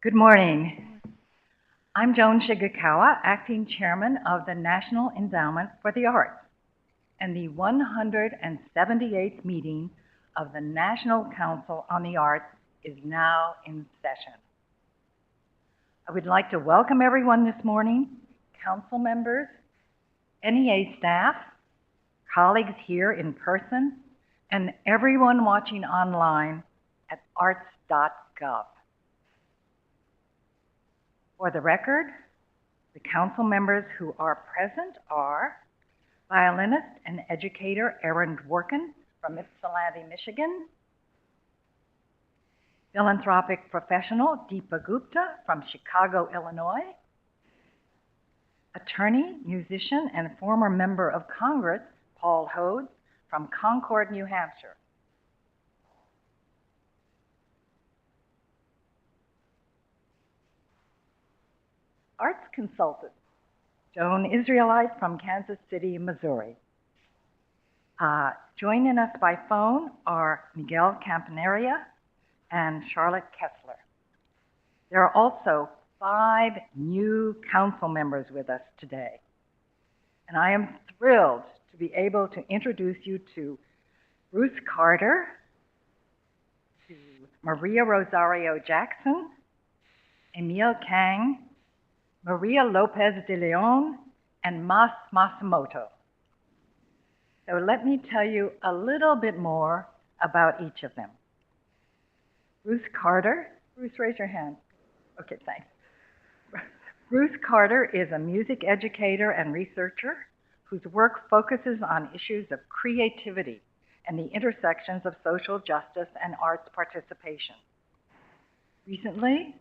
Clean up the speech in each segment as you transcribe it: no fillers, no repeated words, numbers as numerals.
Good morning. I'm Joan Shigekawa, Acting Chairman of the National Endowment for the Arts, and the 178th meeting of the National Council on the Arts is now in session. I would like to welcome everyone this morning, council members, NEA staff, colleagues here in person, and everyone watching online at arts.gov. For the record, the council members who are present are violinist and educator Erin Dworkin from Ypsilanti, Michigan, philanthropic professional Deepa Gupta from Chicago, Illinois, attorney, musician, and former member of Congress Paul Hodes from Concord, New Hampshire, arts consultant Joan Israelite from Kansas City, Missouri. Joining us by phone are Miguel Campaneria and Charlotte Kessler. There are also 5 new council members with us today, and I am thrilled to be able to introduce you to Bruce Carter, to Maria Rosario Jackson, Emil Kang, Maria Lopez de Leon, and Mas Masamoto. So let me tell you a little bit more about each of them. Bruce Carter. Bruce, raise your hand. Okay, thanks. Bruce Carter is a music educator and researcher whose work focuses on issues of creativity and the intersections of social justice and arts participation. Recently,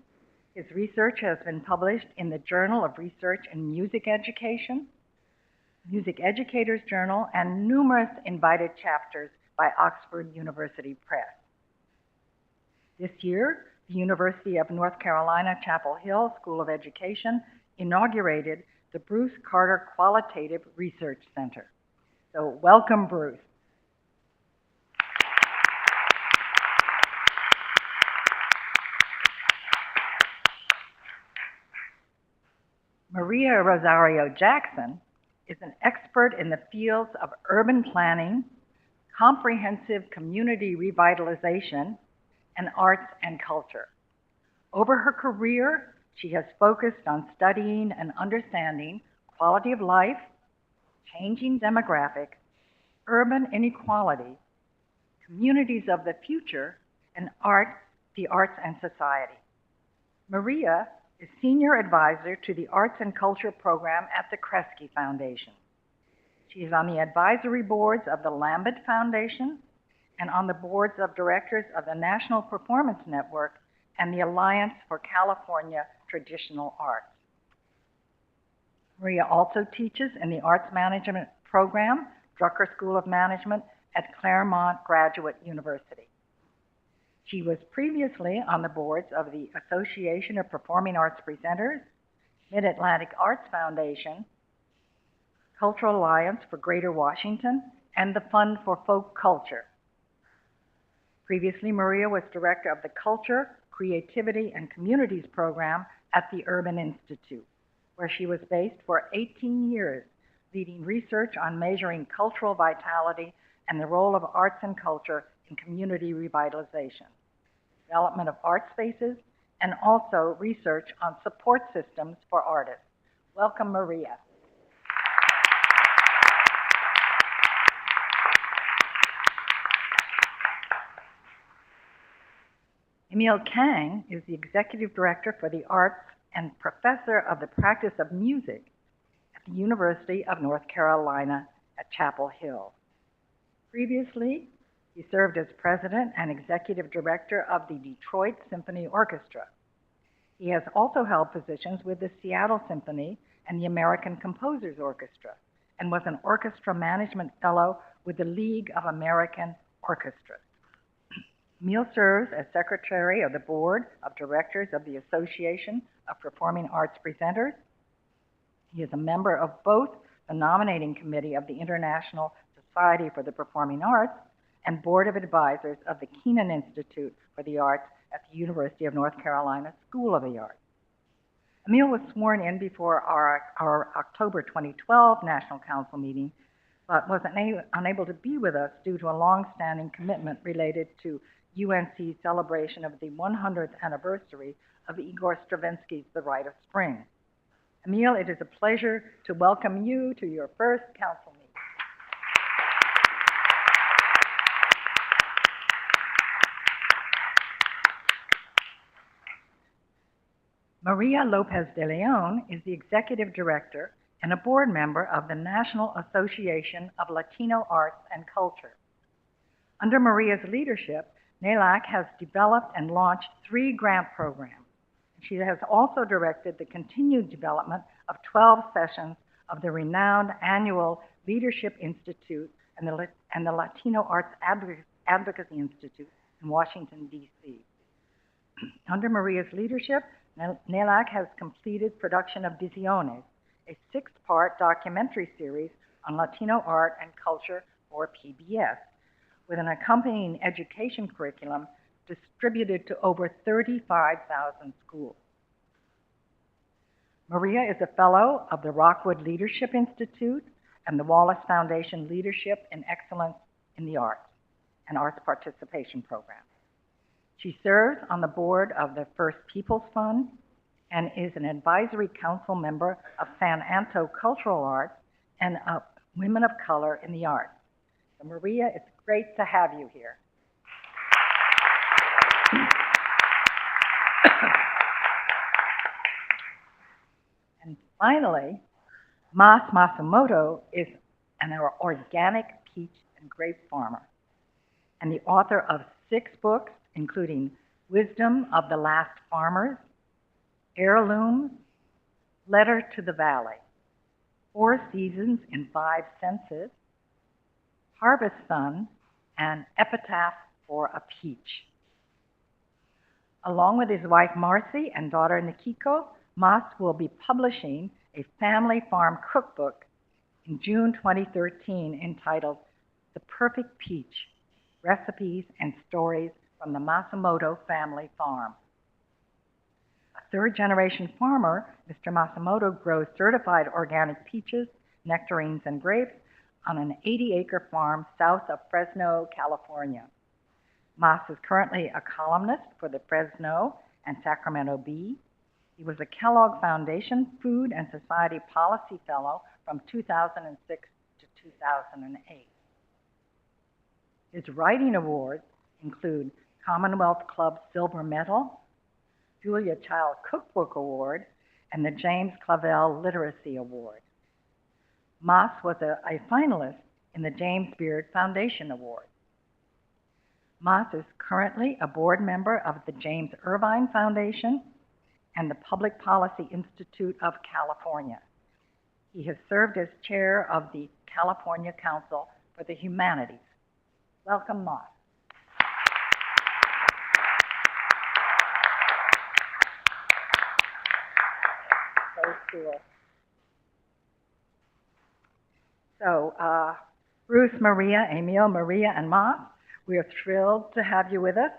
his research has been published in the Journal of Research in Music Education, Music Educators Journal, and numerous invited chapters by Oxford University Press. This year, the University of North Carolina, Chapel Hill School of Education inaugurated the Bruce Carter Qualitative Research Center. So welcome, Bruce. Maria Rosario Jackson is an expert in the fields of urban planning, comprehensive community revitalization, and arts and culture. Over her career, she has focused on studying and understanding quality of life, changing demographics, urban inequality, communities of the future, and the arts and society. Maria is Senior Advisor to the Arts and Culture Program at the Kresge Foundation. She is on the advisory boards of the Lambert Foundation and on the boards of directors of the National Performance Network and the Alliance for California Traditional Arts. Maria also teaches in the Arts Management Program, Drucker School of Management at Claremont Graduate University. She was previously on the boards of the Association of Performing Arts Presenters, Mid-Atlantic Arts Foundation, Cultural Alliance for Greater Washington, and the Fund for Folk Culture. Previously, Maria was director of the Culture, Creativity, and Communities program at the Urban Institute, where she was based for 18 years, leading research on measuring cultural vitality and the role of arts and culture in community revitalization, development of art spaces, and also research on support systems for artists. Welcome, Maria. Emil Kang is the Executive Director for the Arts and Professor of the Practice of Music at the University of North Carolina at Chapel Hill. Previously, he served as President and Executive Director of the Detroit Symphony Orchestra. He has also held positions with the Seattle Symphony and the American Composers Orchestra, and was an Orchestra Management Fellow with the League of American Orchestras. Emil serves as Secretary of the Board of Directors of the Association of Performing Arts Presenters. He is a member of both the Nominating Committee of the International Society for the Performing Arts and Board of Advisors of the Keenan Institute for the Arts at the University of North Carolina School of the Arts. Emil was sworn in before our October 2012 National Council meeting, but was unable to be with us due to a long-standing commitment related to UNC's celebration of the 100th anniversary of Igor Stravinsky's The Rite of Spring. Emil, it is a pleasure to welcome you to your first council meeting. Maria Lopez de Leon is the executive director and a board member of the National Association of Latino Arts and Culture. Under Maria's leadership, NELAC has developed and launched 3 grant programs. She has also directed the continued development of 12 sessions of the renowned annual Leadership Institute and the Latino Arts Advocacy Institute in Washington, D.C. Under Maria's leadership, NELAC has completed production of Visiones, a 6-part documentary series on Latino art and culture, or PBS, with an accompanying education curriculum distributed to over 35,000 schools. Maria is a fellow of the Rockwood Leadership Institute and the Wallace Foundation Leadership and Excellence in the Arts and Arts Participation Program. She serves on the board of the First Peoples Fund and is an advisory council member of San Anto Cultural Arts and of Women of Color in the Arts. So Maria, it's great to have you here. And finally, Mas Masumoto is an organic peach and grape farmer and the author of 6 books, including Wisdom of the Last Farmers, Heirlooms, Letter to the Valley, 4 Seasons in 5 Senses, Harvest Sun, and Epitaph for a Peach. Along with his wife Marcy and daughter Nikiko, Mas will be publishing a family farm cookbook in June 2013 entitled The Perfect Peach, Recipes and Stories from the Masumoto Family Farm. A 3rd-generation farmer, Mr. Masumoto grows certified organic peaches, nectarines, and grapes on an 80-acre farm south of Fresno, California. Mas is currently a columnist for the Fresno and Sacramento Bee. He was a Kellogg Foundation Food and Society Policy Fellow from 2006 to 2008. His writing awards include Commonwealth Club Silver Medal, Julia Child Cookbook Award, and the James Clavell Literacy Award. Mas was a finalist in the James Beard Foundation Award. Mas is currently a board member of the James Irvine Foundation and the Public Policy Institute of California. He has served as chair of the California Council for the Humanities. Welcome, Mas. So cool. So, Ruth, Maria, Emil, Maria, and Mas, we are thrilled to have you with us.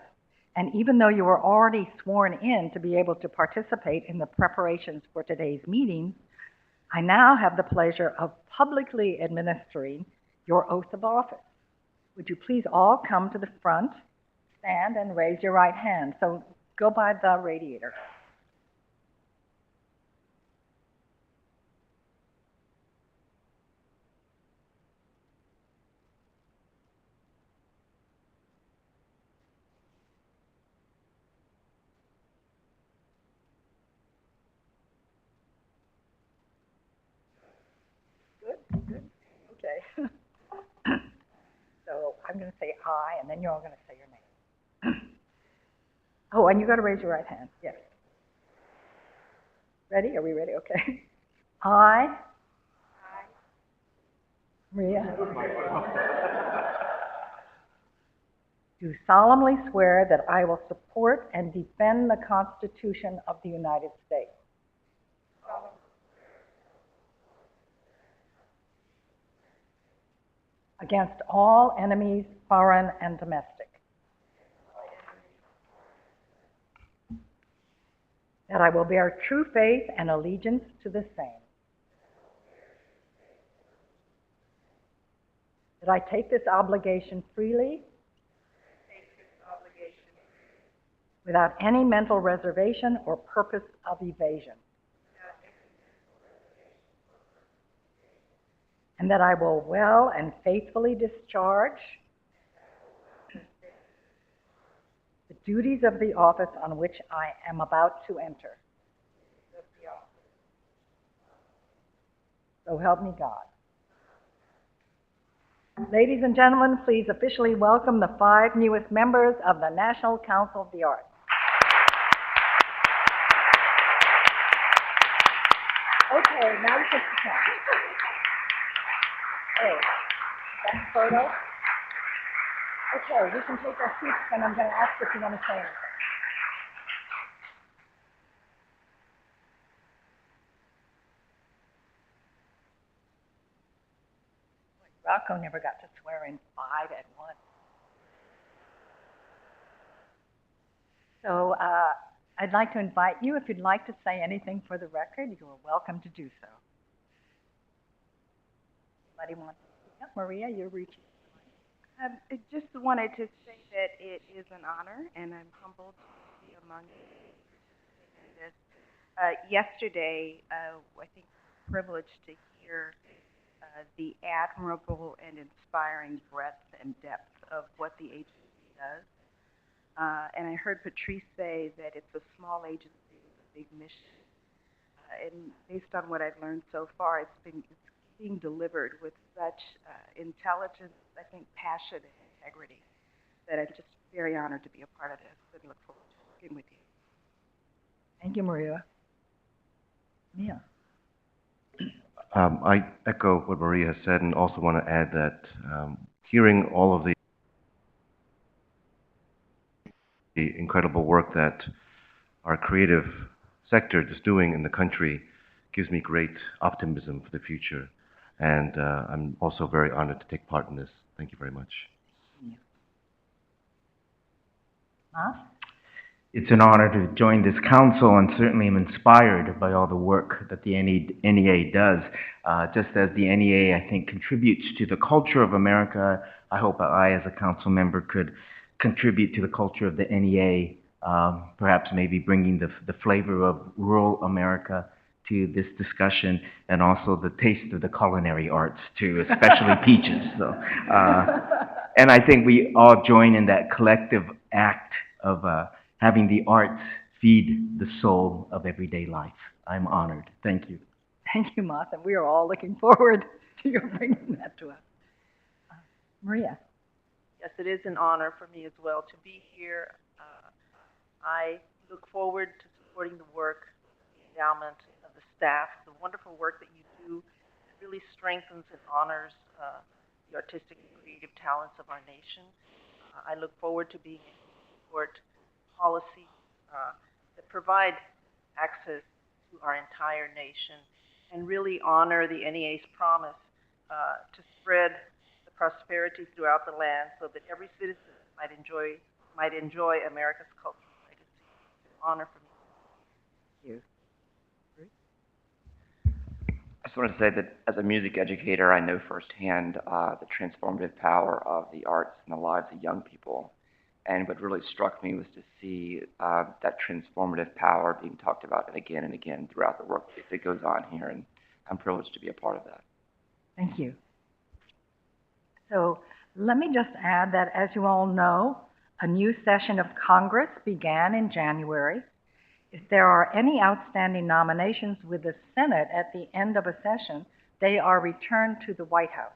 And even though you were already sworn in to be able to participate in the preparations for today's meeting, I now have the pleasure of publicly administering your oath of office. Would you please all come to the front, stand, and raise your right hand? So go by the radiator. Good. Okay. So I'm going to say I, and then you're all going to say your name. Oh, and you got to raise your right hand. Yes. Ready? Are we ready? Okay. I, Maria, do solemnly swear that I will support and defend the Constitution of the United States. Against all enemies, foreign and domestic. that I will bear true faith and allegiance to the same, that I take this obligation freely without any mental reservation or purpose of evasion, and that I will well and faithfully discharge the duties of the office on which I am about to enter. So help me God. Ladies and gentlemen, please officially welcome the 5 newest members of the National Council of the Arts. Okay, now you can sit down. Hey, that photo? Okay, we can take our seats, and I'm going to ask if you want to say anything. Rocco never got to swear in 5 at once. So I'd like to invite you, if you'd like to say anything for the record, you are welcome to do so. Anybody want to speak up? Maria, you're reaching. I just wanted to say that it is an honor, and I'm humbled to be among you in this. Yesterday, I think privileged to hear the admirable and inspiring breadth and depth of what the agency does. And I heard Patrice say that it's a small agency with a big mission. And based on what I've learned so far, it's being delivered with such intelligence, I think, passion and integrity, that I'm just very honored to be a part of this and look forward to working with you. Thank you, Maria. Mia. I echo what Maria has said, and also want to add that hearing all of the incredible work that our creative sector is doing in the country gives me great optimism for the future. And I'm also very honored to take part in this. Thank you very much. It's an honor to join this council, and certainly am inspired by all the work that the NEA does. Just as the NEA, I think, contributes to the culture of America, I hope I, as a council member, could contribute to the culture of the NEA, perhaps maybe bringing the flavor of rural America to this discussion, and also the taste of the culinary arts too, especially peaches. So, and I think we all join in that collective act of having the arts feed the soul of everyday life. I'm honored. Thank you. Thank you, Martha. We are all looking forward to your bringing that to us. Maria. Yes, it is an honor for me as well to be here. I look forward to supporting the work, the endowment of the staff, the wonderful work that you do. It really strengthens and honors the artistic and creative talents of our nation. I look forward to being able to support policies that provide access to our entire nation and really honor the NEA's promise to spread the prosperity throughout the land so that every citizen might enjoy America's cultural legacy. It's an honor for me. Thank you. I just want to say that as a music educator, I know firsthand the transformative power of the arts in the lives of young people. And what really struck me was to see that transformative power being talked about again and again throughout the work that goes on here. And I'm privileged to be a part of that. Thank you. So let me just add that, as you all know, a new session of Congress began in January. If there are any outstanding nominations with the Senate at the end of a session, they are returned to the White House.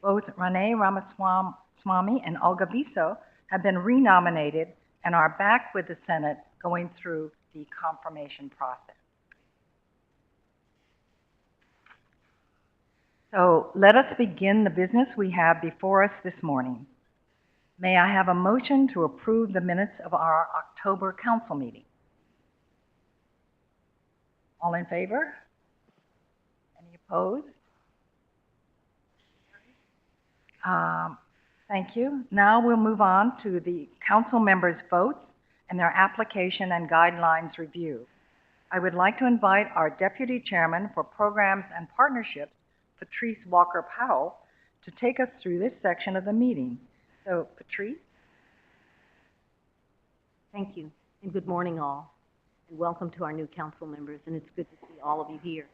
Both Renee Ramaswamy and Olga Viso have been renominated and are back with the Senate going through the confirmation process. So let us begin the business we have before us this morning. May I have a motion to approve the minutes of our October council meeting? All in favor? Any opposed? Thank you. Now we'll move on to the council members' votes and their application and guidelines review. I would like to invite our Deputy Chairman for Programs and Partnerships, Patrice Walker-Powell, to take us through this section of the meeting. So, Patrice? Thank you, and good morning all, and welcome to our new council members, and it's good to see all of you here.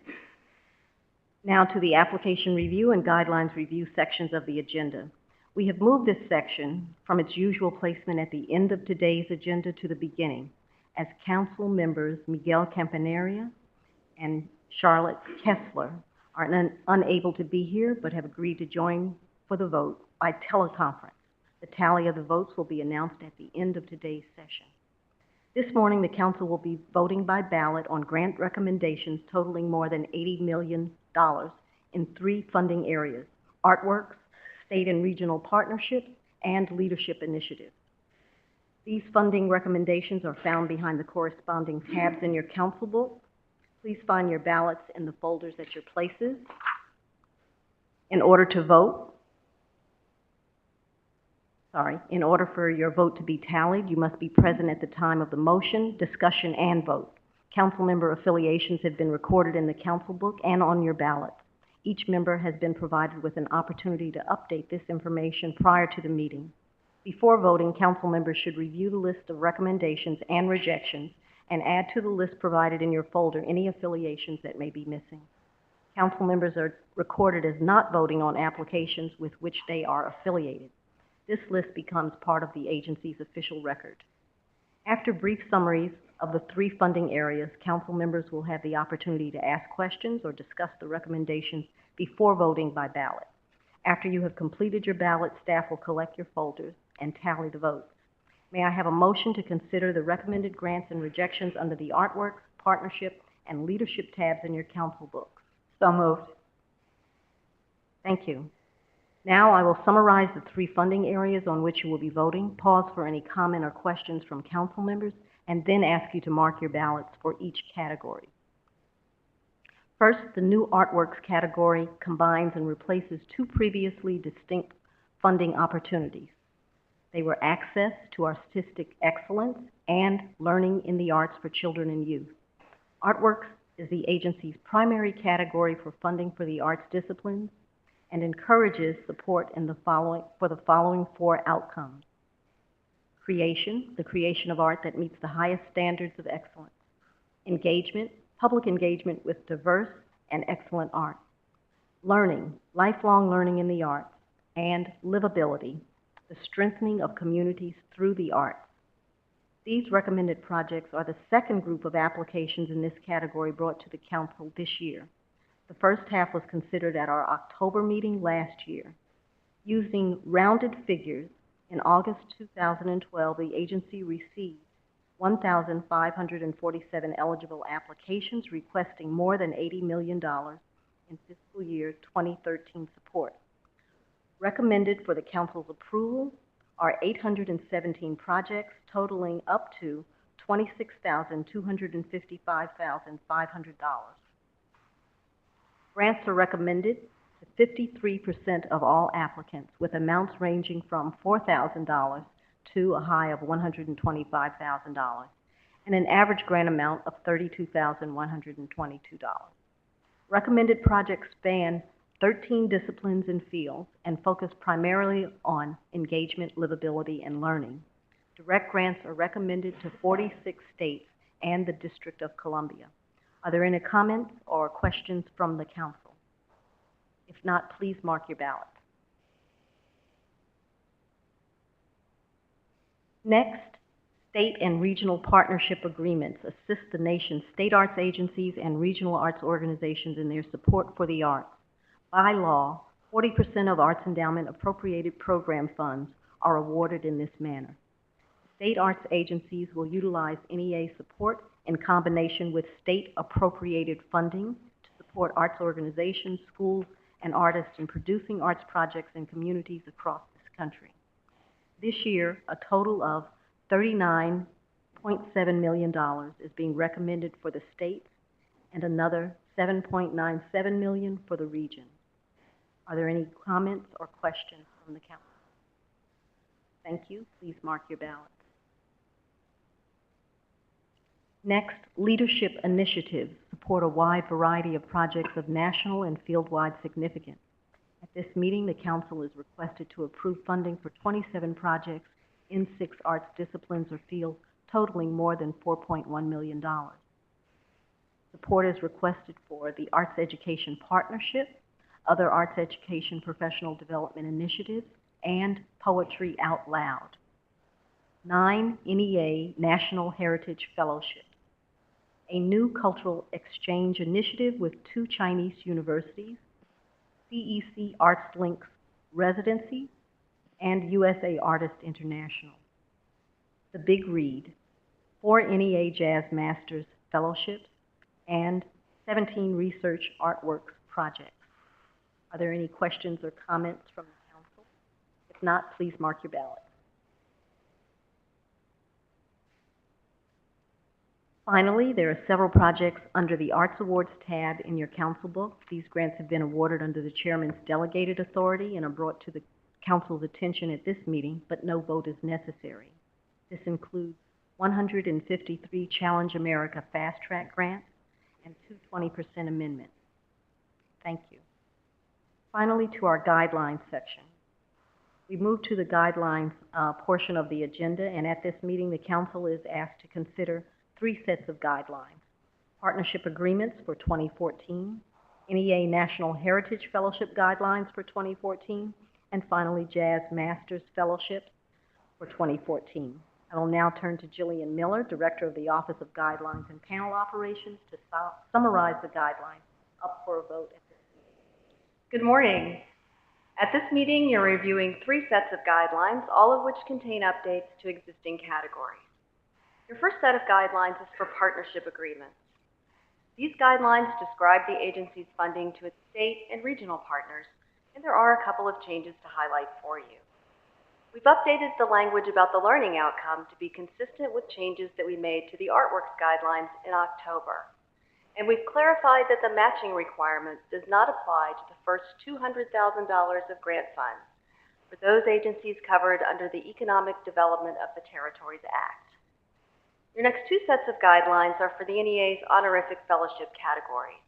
Now to the application review and guidelines review sections of the agenda. We have moved this section from its usual placement at the end of today's agenda to the beginning, as council members Miguel Campanaria and Charlotte Kessler are unable to be here but have agreed to join for the vote by teleconference. The tally of the votes will be announced at the end of today's session. This morning, the council will be voting by ballot on grant recommendations totaling more than $80 million in 3 funding areas: artworks, state and regional partnerships, and leadership initiatives. These funding recommendations are found behind the corresponding tabs in your council book. Please find your ballots in the folders at your places. In order for your vote to be tallied, you must be present at the time of the motion, discussion, and vote. Council member affiliations have been recorded in the council book and on your ballot. Each member has been provided with an opportunity to update this information prior to the meeting. Before voting, council members should review the list of recommendations and rejections and add to the list provided in your folder any affiliations that may be missing. Council members are recorded as not voting on applications with which they are affiliated. This list becomes part of the agency's official record. After brief summaries of the 3 funding areas, council members will have the opportunity to ask questions or discuss the recommendations before voting by ballot. After you have completed your ballot, staff will collect your folders and tally the votes. May I have a motion to consider the recommended grants and rejections under the artworks, partnership, and leadership tabs in your council book? So moved. Thank you. Now I will summarize the 3 funding areas on which you will be voting, pause for any comment or questions from council members, and then ask you to mark your ballots for each category. First, the new artworks category combines and replaces 2 previously distinct funding opportunities. They were access to artistic excellence and learning in the arts for children and youth. Artworks is the agency's primary category for funding for the arts disciplines and encourages support in the following 4 outcomes. Creation, the creation of art that meets the highest standards of excellence. Engagement, public engagement with diverse and excellent art. Learning, lifelong learning in the arts. And livability, the strengthening of communities through the arts. These recommended projects are the second group of applications in this category brought to the council this year. The first half was considered at our October meeting last year. Using rounded figures, in August 2012, the agency received 1,547 eligible applications requesting more than $80 million in fiscal year 2013 support. Recommended for the council's approval are 817 projects totaling up to $26,255,500. Grants are recommended to 53% of all applicants, with amounts ranging from $4,000 to a high of $125,000, and an average grant amount of $32,122. Recommended projects span 13 disciplines and fields and focus primarily on engagement, livability, and learning. Direct grants are recommended to 46 states and the District of Columbia. Are there any comments or questions from the council? If not, please mark your ballot. Next, state and regional partnership agreements assist the nation's state arts agencies and regional arts organizations in their support for the arts. By law, 40% of arts endowment appropriated program funds are awarded in this manner. State arts agencies will utilize NEA support in combination with state appropriated funding to support arts organizations, schools, and artists in producing arts projects in communities across this country. This year, a total of $39.7 million is being recommended for the states and another $7.97 million for the region. Are there any comments or questions from the council? Thank you. Please mark your ballots. Next, leadership initiatives support a wide variety of projects of national and field-wide significance. At this meeting, the Council is requested to approve funding for 27 projects in 6 arts disciplines or fields, totaling more than $4.1 million. Support is requested for the Arts Education Partnership, other arts education professional development initiatives, and Poetry Out Loud. 9 NEA National Heritage Fellowships, a new cultural exchange initiative with 2 Chinese universities, CEC Arts Links Residency, and USA Artist International. The Big Read, 4 NEA Jazz Masters Fellowships, and 17 Research Artworks projects. Are there any questions or comments from the Council? If not, please mark your ballot. Finally, there are several projects under the Arts Awards tab in your Council book. These grants have been awarded under the Chairman's delegated authority and are brought to the Council's attention at this meeting, but no vote is necessary. This includes 153 Challenge America Fast Track grants and 2 20% amendments. Thank you. Finally, to our guidelines section. We move to the guidelines portion of the agenda, and at this meeting, the Council is asked to consider 3 sets of guidelines: partnership agreements for 2014, NEA National Heritage Fellowship Guidelines for 2014, and finally, Jazz Masters Fellowships for 2014. I will now turn to Jillian Miller, Director of the Office of Guidelines and Panel Operations, to summarize the guidelines up for a vote at this meeting. Good morning. At this meeting, you're reviewing 3 sets of guidelines, all of which contain updates to existing categories. Your first set of guidelines is for partnership agreements. These guidelines describe the agency's funding to its state and regional partners, and there are a couple of changes to highlight for you. We've updated the language about the learning outcome to be consistent with changes that we made to the Artworks guidelines in October. And we've clarified that the matching requirement does not apply to the first $200,000 of grant funds for those agencies covered under the Economic Development of the Territories Act. Your next 2 sets of guidelines are for the NEA's honorific fellowship categories.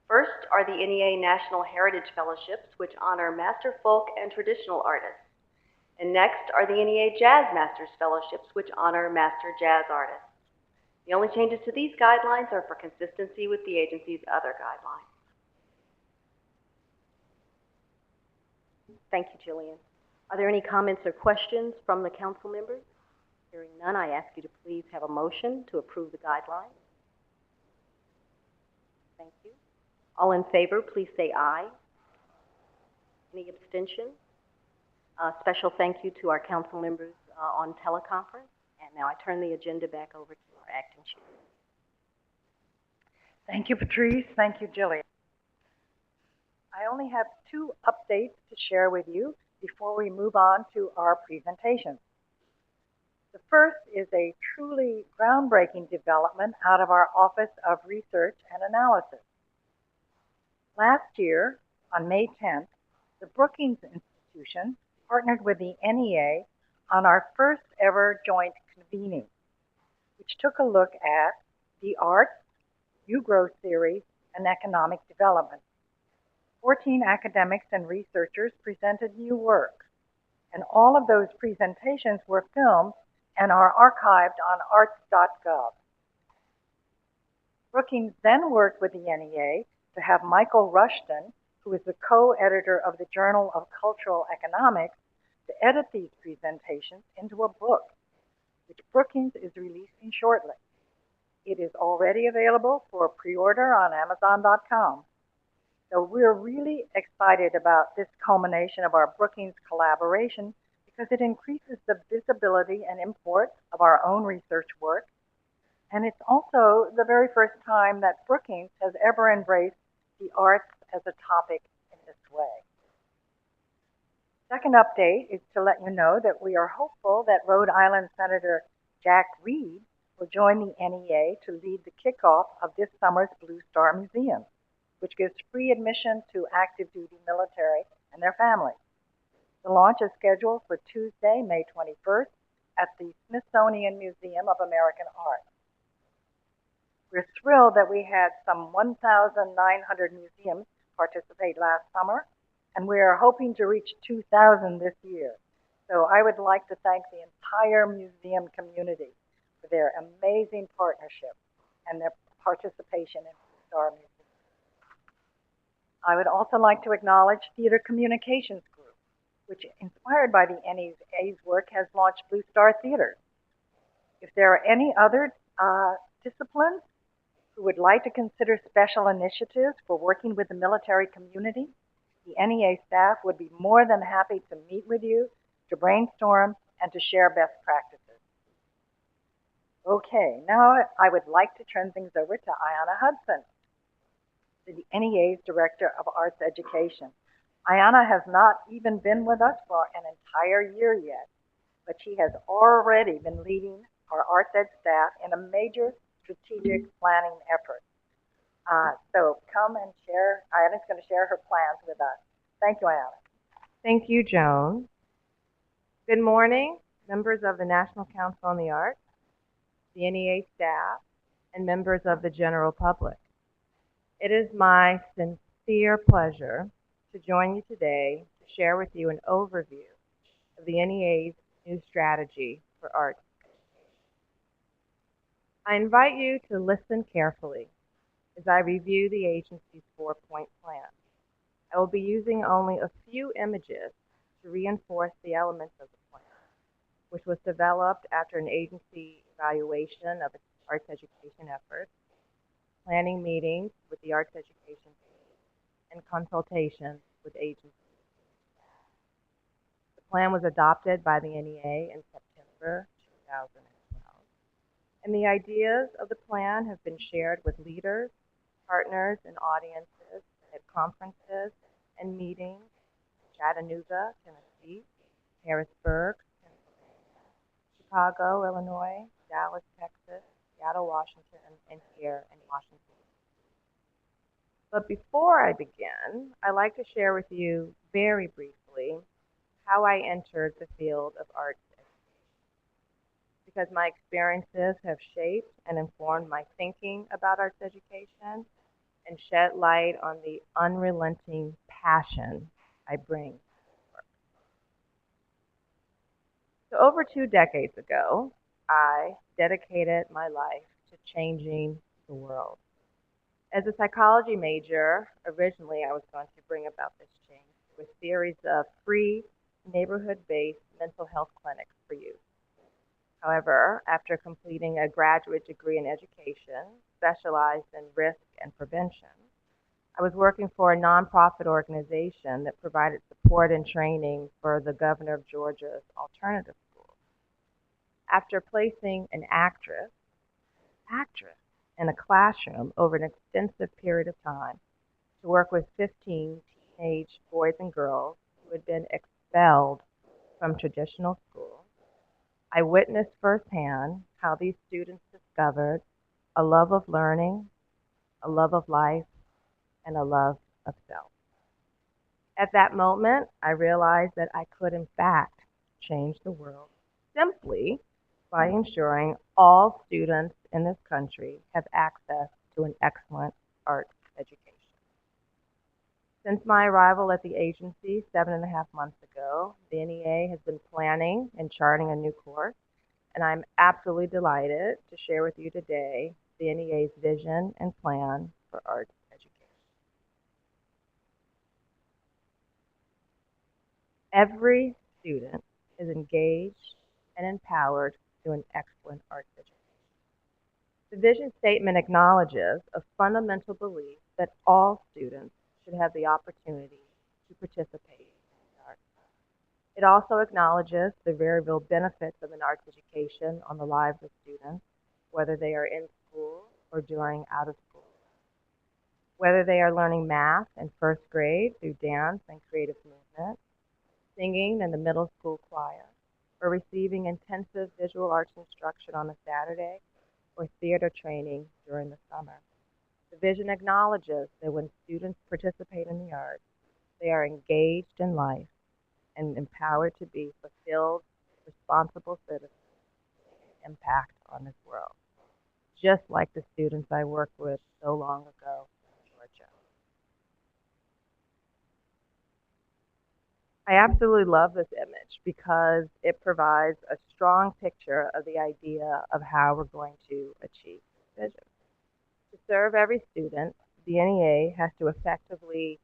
First are the NEA National Heritage Fellowships, which honor master folk and traditional artists. And next are the NEA Jazz Masters Fellowships, which honor master jazz artists. The only changes to these guidelines are for consistency with the agency's other guidelines. Thank you, Jillian. Are there any comments or questions from the Council members? Hearing none, I ask you to please have a motion to approve the guidelines. Thank you. All in favor, please say aye. Any abstentions? Special thank you to our Council members on teleconference. And now I turn the agenda back over to our acting chair. Thank you, Patrice. Thank you, Jillian. I only have 2 updates to share with you before we move on to our presentation. The first is a truly groundbreaking development out of our Office of Research and Analysis. Last year, on May 10th, the Brookings Institution partnered with the NEA on our first ever joint convening, which took a look at the arts, new growth theory, and economic development. 14 academics and researchers presented new work, and all of those presentations were filmed and are archived on arts.gov. Brookings then worked with the NEA to have Michael Rushton, who is the co-editor of the Journal of Cultural Economics, to edit these presentations into a book, which Brookings is releasing shortly. It is already available for pre-order on Amazon.com. So we're really excited about this culmination of our Brookings collaboration because it increases the visibility and import of our own research work. And it's also the very first time that Brookings has ever embraced the arts as a topic in this way. Second update is to let you know that we are hopeful that Rhode Island Senator Jack Reed will join the NEA to lead the kickoff of this summer's Blue Star Museum, which gives free admission to active duty military and their families. The launch is scheduled for Tuesday, May 21st at the Smithsonian Museum of American Art. We're thrilled that we had some 1,900 museums participate last summer, and we are hoping to reach 2,000 this year. So I would like to thank the entire museum community for their amazing partnership and their participation in our museum. I would also like to acknowledge Theater Communications Group, which, inspired by the NEA's work, has launched Blue Star Theater. If there are any other disciplines who would like to consider special initiatives for working with the military community, the NEA staff would be more than happy to meet with you, to brainstorm, and to share best practices. Okay, now I would like to turn things over to Ayanna Hudson, the NEA's Director of Arts Education. Ayanna has not even been with us for an entire year yet, but she has already been leading our Arts Ed staff in a major strategic planning effort. So come and share. Ayanna's going to share her plans with us. Thank you, Ayanna. Thank you, Joan. Good morning, members of the National Council on the Arts, the NEA staff, and members of the general public. It is my sincere pleasure to join you today to share with you an overview of the NEA's new strategy for arts. I invite you to listen carefully as I review the agency's 4-point plan. I will be using only a few images to reinforce the elements of the plan, which was developed after an agency evaluation of its arts education efforts, planning meetings with the arts education team, and consultations with agencies. The plan was adopted by the NEA in September 2012, and the ideas of the plan have been shared with leaders, partners, and audiences at conferences and meetings in Chattanooga, Tennessee, Harrisburg, Pennsylvania, Chicago, Illinois, Dallas, Texas, Seattle, Washington, and here in Washington. But before I begin, I'd like to share with you very briefly how I entered the field of arts education, because my experiences have shaped and informed my thinking about arts education and shed light on the unrelenting passion I bring to this work. So over 2 decades ago, I dedicated my life to changing the world. As a psychology major, originally I was going to bring about this change through a series of free, neighborhood-based mental health clinics for youth. However, after completing a graduate degree in education, specialized in risk and prevention, I was working for a nonprofit organization that provided support and training for the governor of Georgia's alternative schools. After placing an actress in a classroom over an extensive period of time to work with 15 teenage boys and girls who had been expelled from traditional schools, I witnessed firsthand how these students discovered a love of learning, a love of life, and a love of self. At that moment, I realized that I could, in fact, change the world simply by ensuring all students in this country have access to an excellent arts education. Since my arrival at the agency 7.5 months ago, the NEA has been planning and charting a new course, and I'm absolutely delighted to share with you today the NEA's vision and plan for arts education. Every student is engaged and empowered through an excellent arts education. The vision statement acknowledges a fundamental belief that all students should have the opportunity to participate in the arts. It also acknowledges the very real benefits of an arts education on the lives of students, whether they are in school or during out of school. Whether they are learning math in first grade through dance and creative movement, singing in the middle school choir, or receiving intensive visual arts instruction on a Saturday, or theater training during the summer. The vision acknowledges that when students participate in the arts, they are engaged in life and empowered to be fulfilled, responsible citizens with an impact on this world. just like the students I worked with so long ago in Georgia. I absolutely love this image because it provides a strong picture of the idea of how we're going to achieve this vision. To serve every student, the NEA has to effectively,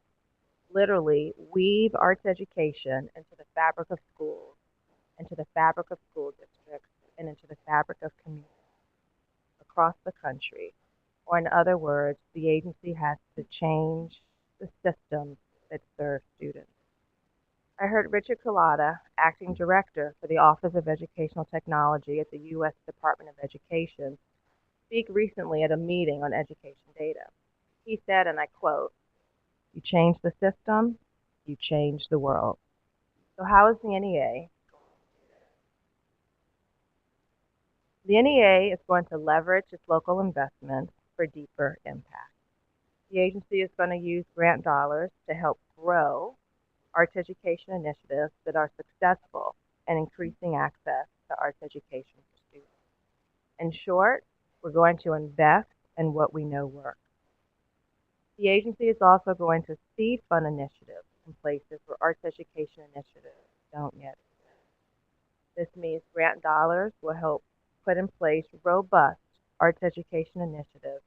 literally, weave arts education into the fabric of schools, into the fabric of school districts, and into the fabric of communities across the country. Or in other words, the agency has to change the systems that serve students. I heard Richard Cullotta, Acting Director for the Office of Educational Technology at the U.S. Department of Education, speak recently at a meeting on education data. He said, and I quote, "You change the system, you change the world." So how is the NEA? The NEA is going to leverage its local investments for deeper impact. The agency is going to use grant dollars to help grow arts education initiatives that are successful in increasing access to arts education for students. In short, we're going to invest in what we know works. The agency is also going to seed fund initiatives in places where arts education initiatives don't yet exist. This means grant dollars will help put in place robust arts education initiatives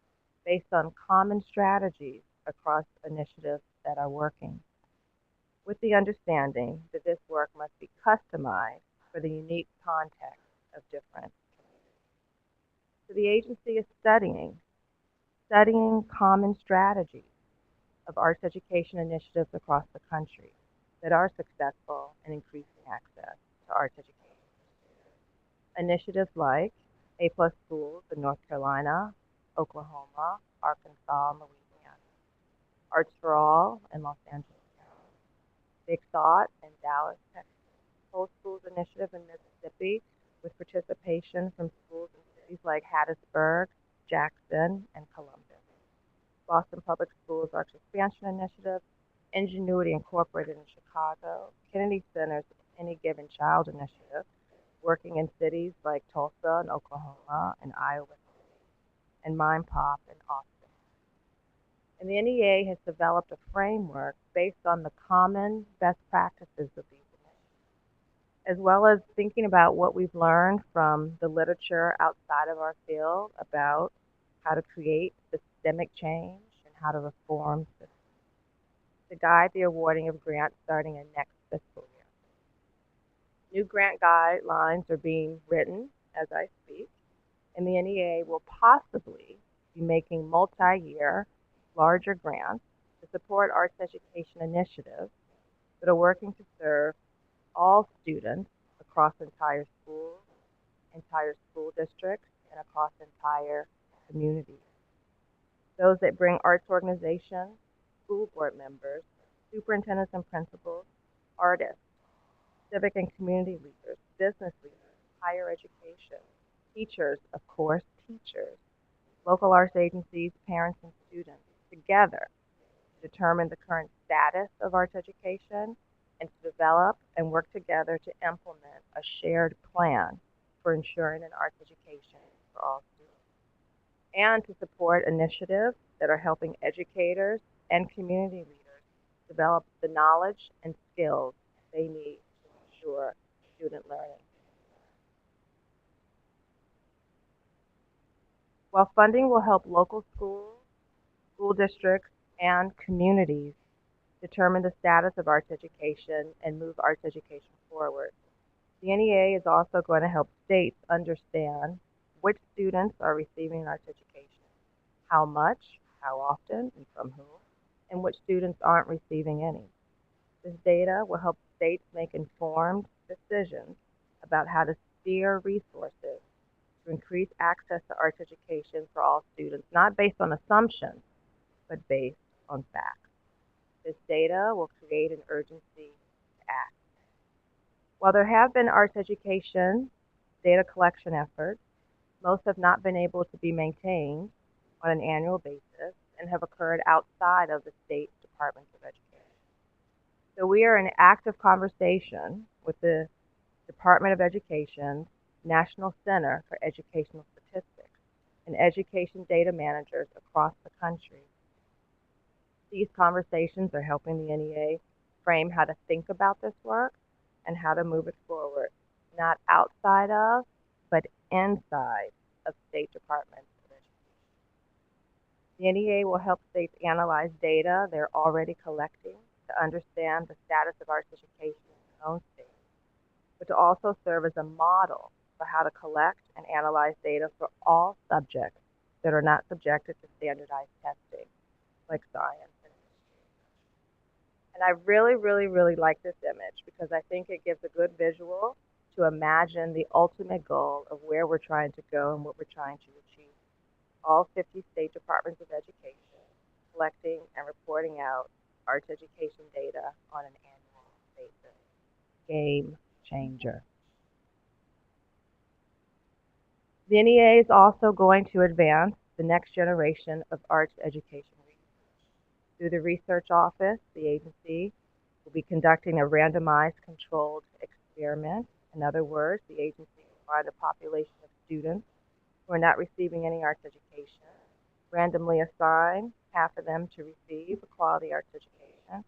based on common strategies across initiatives that are working, with the understanding that this work must be customized for the unique context of different communities. So the agency is studying common strategies of arts education initiatives across the country that are successful in increasing access to arts education. Initiatives like A+ schools in North Carolina, Oklahoma, Arkansas, and Louisiana, Arts for All in Los Angeles, Big Thought in Dallas, Texas, Whole Schools Initiative in Mississippi, with participation from schools in cities like Hattiesburg, Jackson, and Columbus. Boston Public Schools Arts Expansion Initiative, Ingenuity Incorporated in Chicago, Kennedy Center's Any Given Child Initiative, working in cities like Tulsa and Oklahoma and Iowa City, and Mind Pop in Austin. And the NEA has developed a framework based on the common best practices of these initiatives, as well as thinking about what we've learned from the literature outside of our field about how to create systemic change and how to reform systems to guide the awarding of grants starting in next fiscal year. New grant guidelines are being written as I speak, and the NEA will possibly be making multi-year, larger grants to support arts education initiatives that are working to serve all students across entire schools, entire school districts, and across entire communities. Those that bring arts organizations, school board members, superintendents and principals, artists, civic and community leaders, business leaders, higher education, teachers, of course, teachers, local arts agencies, parents, and students together to determine the current status of arts education and to develop and work together to implement a shared plan for ensuring an arts education for all students, and to support initiatives that are helping educators and community leaders develop the knowledge and skills they need to ensure student learning. While funding will help local schools, school districts, and communities determine the status of arts education and move arts education forward, the NEA is also going to help states understand which students are receiving arts education, how much, how often, and from whom, and which students aren't receiving any. This data will help states make informed decisions about how to steer resources to increase access to arts education for all students, not based on assumptions, but based on facts. This data will create an urgency to act. While there have been arts education data collection efforts, most have not been able to be maintained on an annual basis and have occurred outside of the state departments of education. So we are in active conversation with the Department of Education's National Center for Educational Statistics and education data managers across the country. These conversations are helping the NEA frame how to think about this work and how to move it forward, not outside of, but inside of state departments of education. The NEA will help states analyze data they're already collecting to understand the status of arts education in their own state, but to also serve as a model for how to collect and analyze data for all subjects that are not subjected to standardized testing, like science and history. And I really, really, really like this image because I think it gives a good visual to imagine the ultimate goal of where we're trying to go and what we're trying to achieve. All 50 state departments of education collecting and reporting out arts education data on an annual basis. Game changer. The NEA is also going to advance the next generation of arts education research. Through the research office, the agency will be conducting a randomized controlled experiment. In other words, the agency will find a population of students who are not receiving any arts education, randomly assign half of them to receive a quality arts education,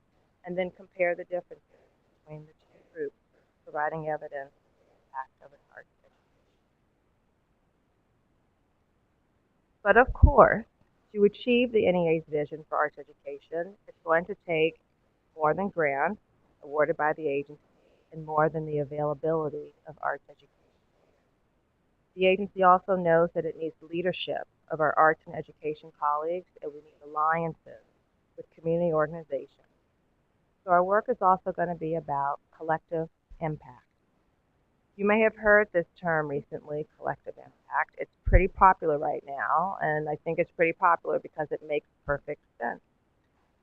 and then compare the differences between the two groups, providing evidence of the impact of an arts education. But of course, to achieve the NEA's vision for arts education, it's going to take more than grants awarded by the agency and more than the availability of arts education. The agency also knows that it needs leadership of our arts and education colleagues, and we need alliances with community organizations. So our work is also going to be about collective impact. You may have heard this term recently, collective impact. It's pretty popular right now, and I think it's pretty popular because it makes perfect sense.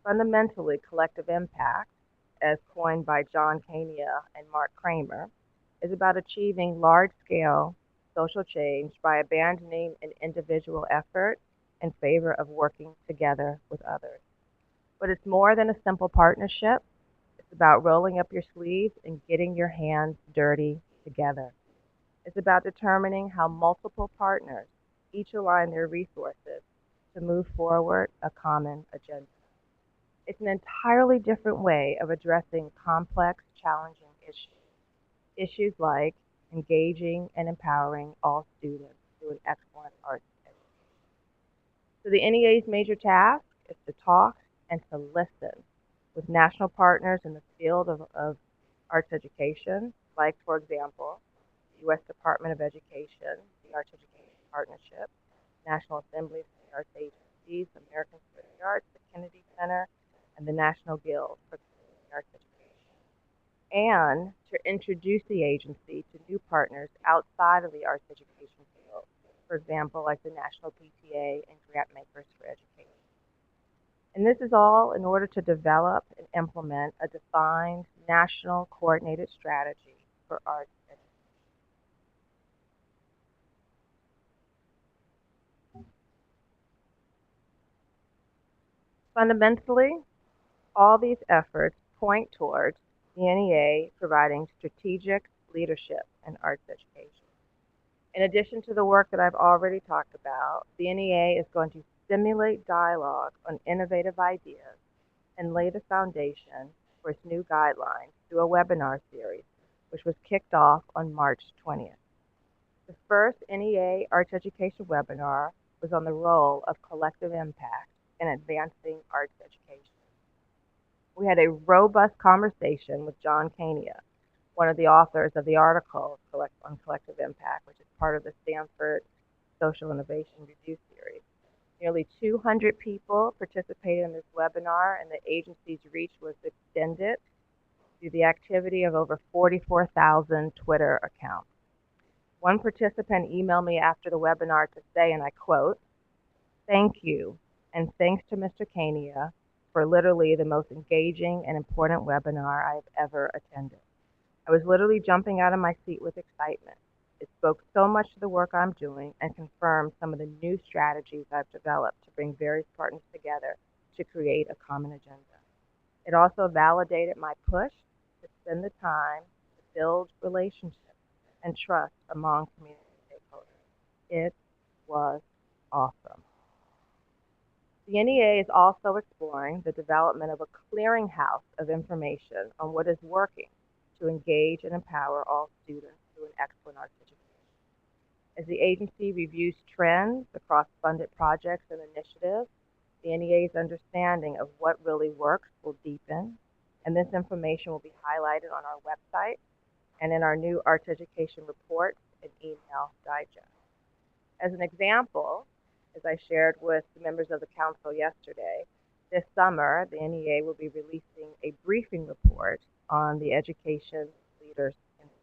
Fundamentally, collective impact, as coined by John Kania and Mark Kramer, is about achieving large-scale social change by abandoning an individual effort in favor of working together with others. But it's more than a simple partnership. It's about rolling up your sleeves and getting your hands dirty together. It's about determining how multiple partners each align their resources to move forward a common agenda. It's an entirely different way of addressing complex, challenging issues. Issues like engaging and empowering all students through an excellent arts education. So the NEA's major task is to talk and to listen with national partners in the field of arts education, like, for example, the U.S. Department of Education, the Arts Education Partnership, National Assembly of the Arts Agencies, American for the Arts, the Kennedy Center, and the National Guild for the Arts Education, and to introduce the agency to new partners outside of the arts education field, for example, like the National PTA and Grant Makers for Education. And this is all in order to develop and implement a defined national coordinated strategy for arts education. Fundamentally, all these efforts point towards the NEA providing strategic leadership in arts education. In addition to the work that I've already talked about, the NEA is going to stimulate dialogue on innovative ideas and lay the foundation for its new guidelines through a webinar series, which was kicked off on March 20th. The first NEA Arts Education webinar was on the role of collective impact in advancing arts education. We had a robust conversation with John Kania, one of the authors of the article on collective impact, which is part of the Stanford Social Innovation Review Series. Nearly 200 people participated in this webinar, and the agency's reach was extended through the activity of over 44,000 Twitter accounts. One participant emailed me after the webinar to say, and I quote, "Thank you, and thanks to Mr. Kania for literally the most engaging and important webinar I have ever attended. I was literally jumping out of my seat with excitement. It spoke so much to the work I'm doing and confirmed some of the new strategies I've developed to bring various partners together to create a common agenda. It also validated my push to spend the time to build relationships and trust among community stakeholders. It was Awesome. The NEA is also exploring the development of a clearinghouse of information on what is working to engage and empower all students through an excellent arts education. As the agency reviews trends across funded projects and initiatives, the NEA's understanding of what really works will deepen, and this information will be highlighted on our website and in our new arts education reports and email digest. As an example, as I shared with the members of the council yesterday, this summer the NEA will be releasing a briefing report on the Education Leaders Institute.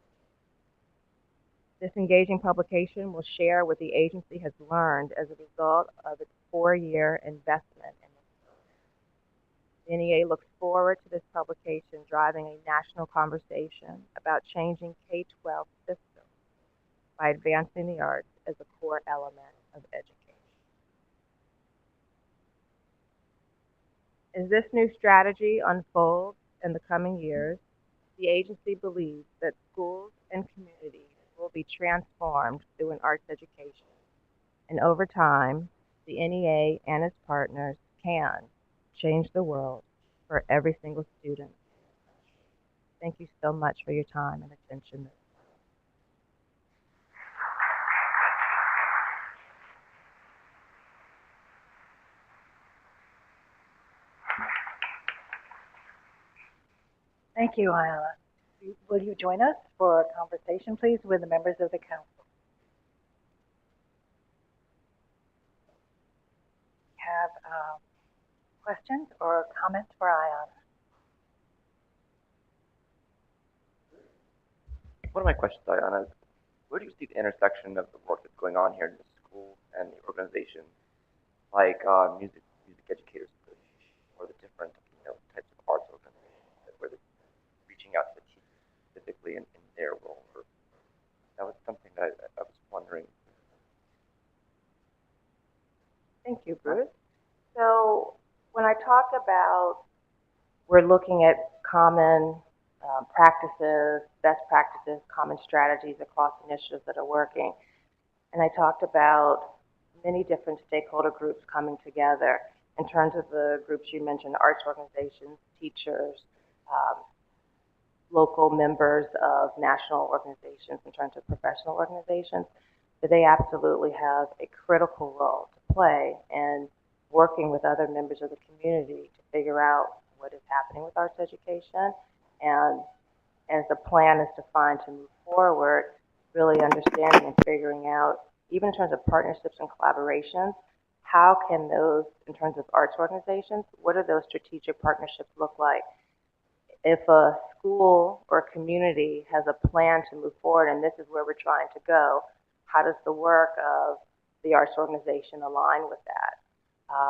This engaging publication will share what the agency has learned as a result of its 4-year investment in this program. The NEA looks forward to this publication driving a national conversation about changing K-12 systems by advancing the arts as a core element of education. As this new strategy unfolds in the coming years, the agency believes that schools and communities will be transformed through an arts education, and over time, the NEA and its partners can change the world for every single student. Thank you so much for your time and attention. Thank you, Ayala. Will you join us for a conversation, please, with the members of the council? Have questions or comments for Ayala? One of my questions, Diana, is where do you see the intersection of the work that's going on here in the schools and the organization, like music educators or the different types of arts organizations, where they're reaching out to the teachers specifically in their role? Or, that was something that I was wondering. Thank you, Bruce. So when I talk about we're looking at common practices, best practices, common strategies across initiatives that are working, and I talked about many different stakeholder groups coming together in terms of the groups you mentioned, arts organizations, teachers, local members of national organizations in terms of professional organizations, that they absolutely have a critical role to play in working with other members of the community to figure out what is happening with arts education, and as the plan is defined to move forward, really understanding and figuring out, even in terms of partnerships and collaborations, how can those, in terms of arts organizations, what do those strategic partnerships look like? If a school or community has a plan to move forward and this is where we're trying to go, how does the work of the arts organization align with that?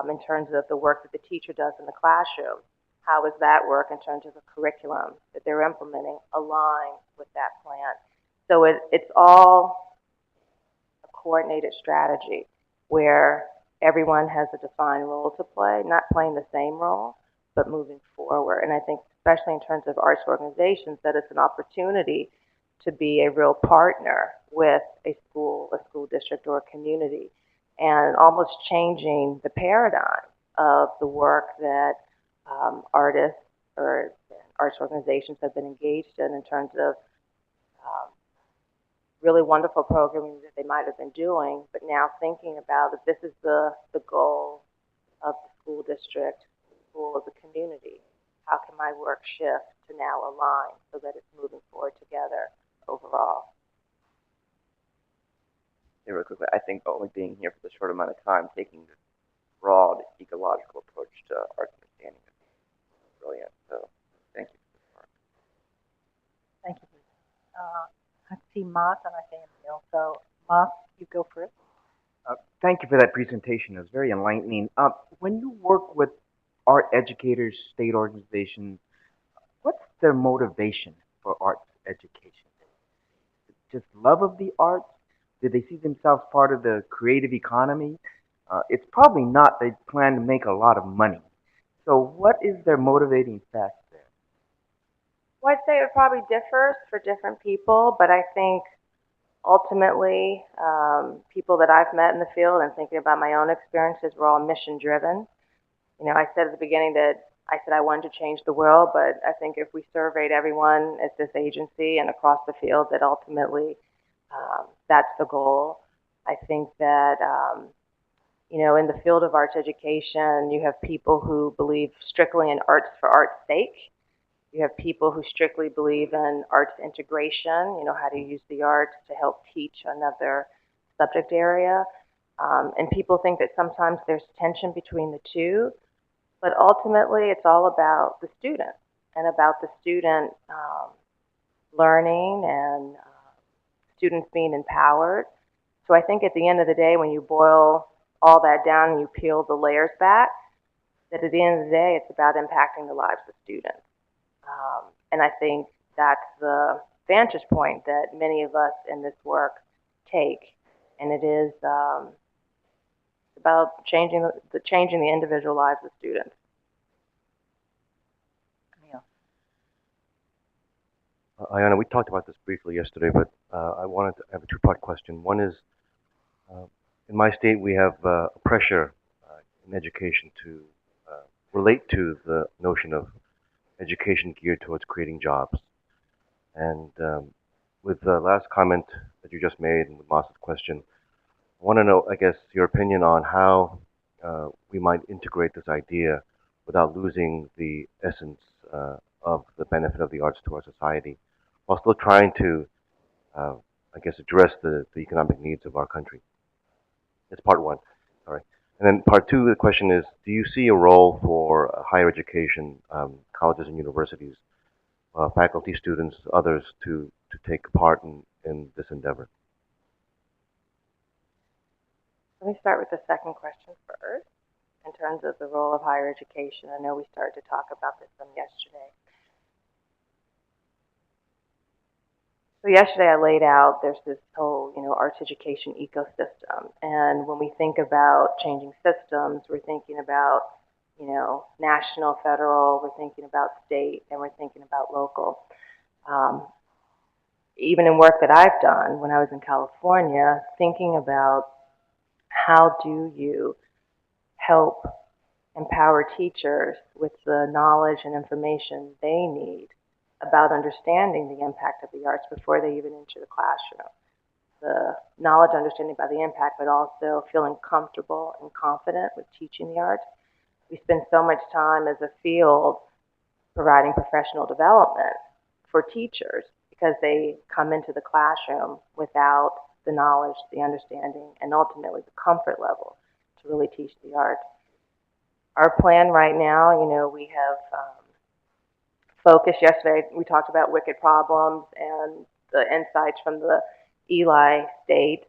In terms of the work that the teacher does in the classroom, how does that work in terms of the curriculum that they're implementing align with that plan? So it's all a coordinated strategy where everyone has a defined role to play, not playing the same role, but moving forward. And I think especially in terms of arts organizations, that it's an opportunity to be a real partner with a school district, or a community, and almost changing the paradigm of the work that artists or arts organizations have been engaged in terms of really wonderful programming that they might have been doing, but now thinking about that this is the goal of the school district, the school, of the community. How can my work shift to now align so that it's moving forward together overall? Yeah, real quickly, I think only being here for the short amount of time, taking this broad ecological approach to arts understanding is brilliant. So thank you for this work. Thank you. I see Moss and I see Emil. So Moss, you go first. Thank you for that presentation. It was very enlightening. When you work with art educators, state organizations, what's their motivation for arts education? Just love of the arts? Do they see themselves part of the creative economy? It's probably not. They plan to make a lot of money. So what is their motivating factor? Well, I'd say it probably differs for different people, but I think Ultimately, people that I've met in the field and thinking about my own experiences were all mission driven. You know, I said at the beginning that I said I wanted to change the world, but I think if we surveyed everyone at this agency and across the field, that ultimately that's the goal. I think that, you know, in the field of arts education, you have people who believe strictly in arts for art's sake. You have people who strictly believe in arts integration, you know, how to use the arts to help teach another subject area. And people think that sometimes there's tension between the two, but ultimately it's all about the student and about the student learning and students being empowered. So I think at the end of the day, when you boil all that down and you peel the layers back, that at the end of the day, it's about impacting the lives of students. And I think that's the vantage point that many of us in this work take. And it is about changing the individual lives of students. Ayana, we talked about this briefly yesterday, but I wanted to have a two-part question. One is, in my state, we have pressure in education to relate to the notion of education geared towards creating jobs. And with the last comment that you just made and with Mas's question, I want to know, I guess, your opinion on how we might integrate this idea without losing the essence of the benefit of the arts to our society, while still trying to, I guess, address the economic needs of our country. That's part one. Sorry. And then part two, the question is, do you see a role for higher education, colleges and universities, faculty, students, others to take part in this endeavor? Let me start with the second question first. In terms of the role of higher education, I know we started to talk about this some yesterday. So yesterday I laid out there's this whole, you know, arts education ecosystem. And when we think about changing systems, we're thinking about, you know, national, federal, we're thinking about state, and we're thinking about local. Even in work that I've done when I was in California, thinking about how do you help empower teachers with the knowledge and information they need about understanding the impact of the arts before they even enter the classroom. The knowledge, understanding about the impact, but also feeling comfortable and confident with teaching the arts. We spend so much time as a field providing professional development for teachers because they come into the classroom without the knowledge, the understanding, and ultimately the comfort level to really teach the arts. Our plan right now, you know, we have focused yesterday, we talked about wicked problems and the insights from the Eli state.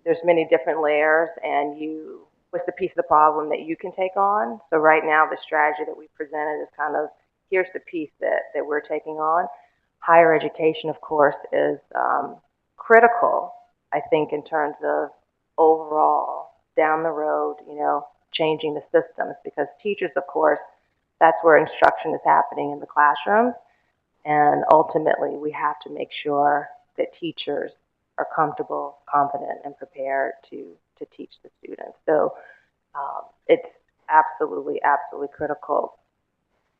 There's many different layers, and what's the piece of the problem that you can take on? So right now, the strategy that we presented is kind of, here's the piece that we're taking on. Higher education, of course, is critical, I think, in terms of overall, down the road, you know, changing the systems, because teachers, of course, that's where instruction is happening in the classroom. And ultimately, we have to make sure that teachers are comfortable, confident, and prepared to teach the students. So it's absolutely, absolutely critical.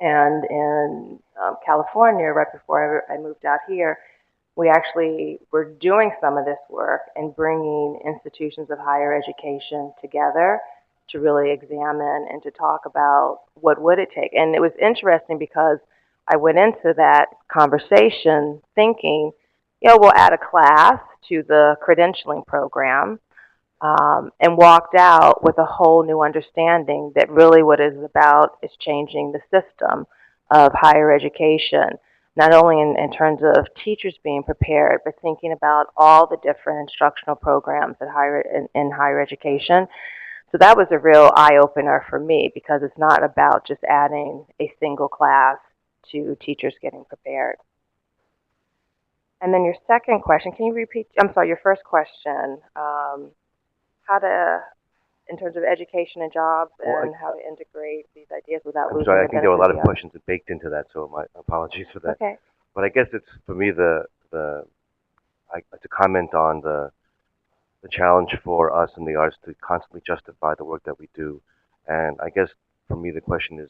And in California, right before I moved out here, we actually were doing some of this work and bringing institutions of higher education together to really examine and to talk about what would it take. And it was interesting because I went into that conversation thinking, you know, we'll add a class to the credentialing program, and walked out with a whole new understanding that really what it's about is changing the system of higher education, not only in terms of teachers being prepared, but thinking about all the different instructional programs in higher education. So that was a real eye-opener for me, because it's not about just adding a single class to teachers getting prepared. And then your second question, can you repeat? I'm sorry, your first question, how to, in terms of education and jobs, and how to integrate these ideas without losing the benefit. I think there were a lot of questions baked into that, so my apologies for that. Okay. But I guess it's, for me, to comment on the challenge for us in the arts to constantly justify the work that we do. And I guess for me, the question is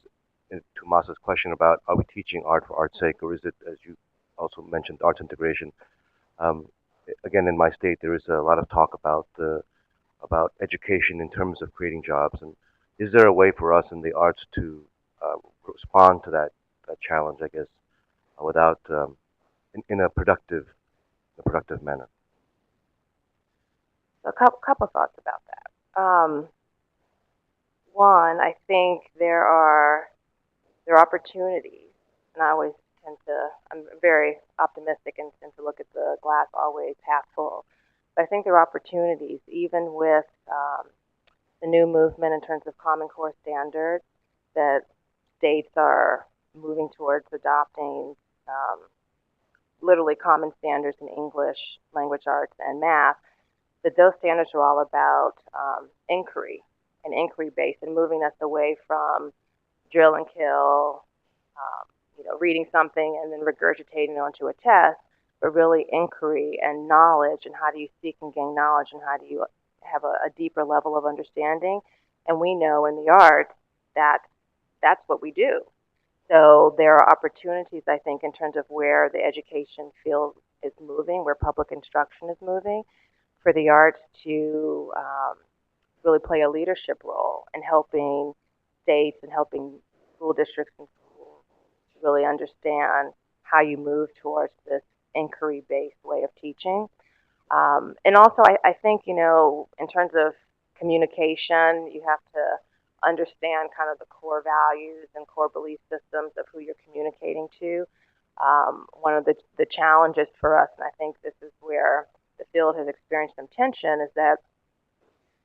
to Masa's question about are we teaching art for art's sake, or is it, as you also mentioned, arts integration? Um, Again, in my state, there is a lot of talk about education in terms of creating jobs, and is there a way for us in the arts to respond to that challenge? I guess without in a productive manner. So a couple thoughts about that. One, I think there are opportunities, and I always I'm very optimistic and tend to look at the glass always half full. But I think there are opportunities, even with the new movement in terms of Common Core standards, that states are moving towards adopting literally common standards in English, language arts, and math, that those standards are all about inquiry and inquiry based and moving us away from drill and kill, reading something and then regurgitating onto a test, but really inquiry and knowledge and how do you seek and gain knowledge and how do you have a deeper level of understanding. And we know in the arts that that's what we do. So there are opportunities, I think, in terms of where the education field is moving, where public instruction is moving, for the arts to really play a leadership role in helping states and helping school districts and schools to really understand how you move towards this inquiry-based way of teaching. And also, I think, in terms of communication, you have to understand kind of the core values and core belief systems of who you're communicating to. One of the challenges for us, and I think this is where the field has experienced some tension, is that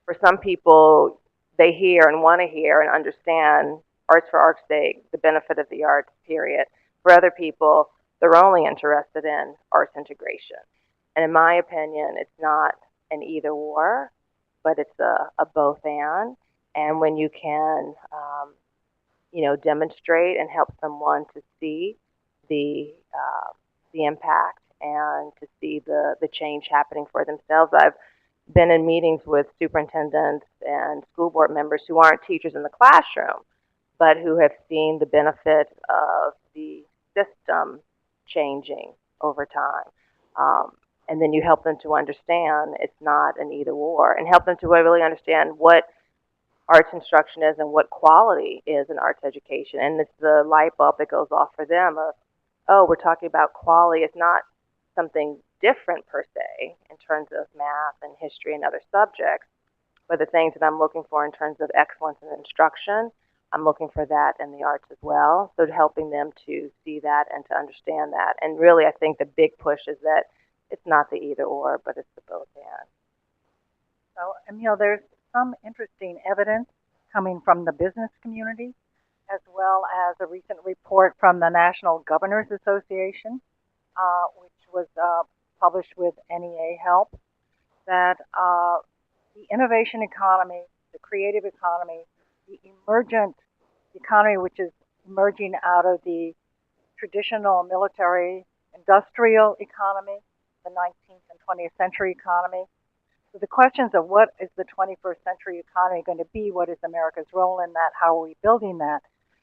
for some people, they hear and want to hear and understand arts for art's sake, the benefit of the arts, period. For other people, they're only interested in arts integration. And in my opinion, it's not an either or, but it's a both and. And when you can, demonstrate and help someone to see the impact and to see the change happening for themselves. I've been in meetings with superintendents and school board members who aren't teachers in the classroom, but who have seen the benefit of the system changing over time. And then you help them to understand it's not an either or, and help them to really understand what arts instruction is and what quality is in arts education. And it's the light bulb that goes off for them of, oh, we're talking about quality. It's not something different per se in terms of math and history and other subjects, but the things that I'm looking for in terms of excellence in instruction, I'm looking for that in the arts as well. So helping them to see that and to understand that. And really, I think the big push is that it's not the either or, but it's the both and. So, there's some interesting evidence coming from the business community, as well as a recent report from the National Governors Association, which was published with NEA help, that the innovation economy, the creative economy, the emergent economy, which is emerging out of the traditional military industrial economy, the 19th and 20th century economy. So the questions of what is the 21st century economy going to be, what is America's role in that, how are we building that,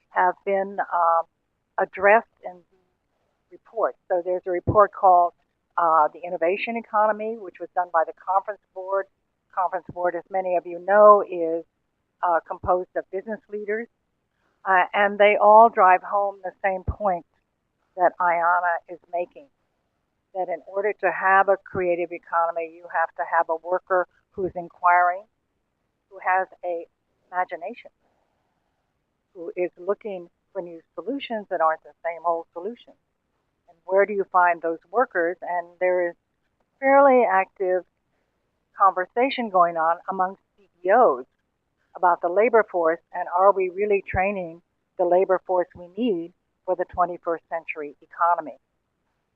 have been addressed in the report. So there's a report called The Innovation Economy, which was done by the Conference Board. Conference Board, as many of you know, is composed of business leaders, and they all drive home the same point that Ayana is making, that in order to have a creative economy, you have to have a worker who's inquiring, who has a imagination, who is looking for new solutions that aren't the same old solutions. And where do you find those workers? And there is fairly active conversation going on among CEOs about the labor force, and are we really training the labor force we need for the 21st century economy?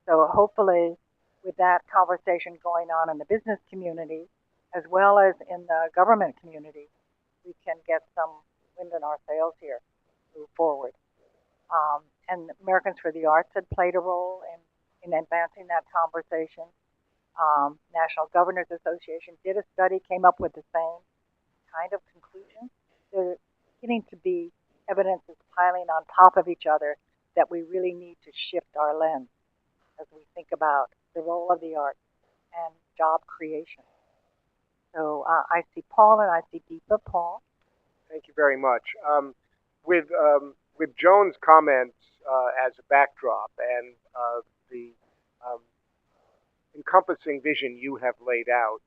So hopefully, with that conversation going on in the business community, as well as in the government community, we can get some wind in our sails here, move forward. And Americans for the Arts had played a role in advancing that conversation. National Governors Association did a study, came up with the same kind of conclusion. There beginning to be evidence is piling on top of each other that we really need to shift our lens as we think about the role of the arts and job creation. So I see Paul and I see Deepa. Paul. Thank you very much. With Joan's comments as a backdrop and the um, encompassing vision you have laid out,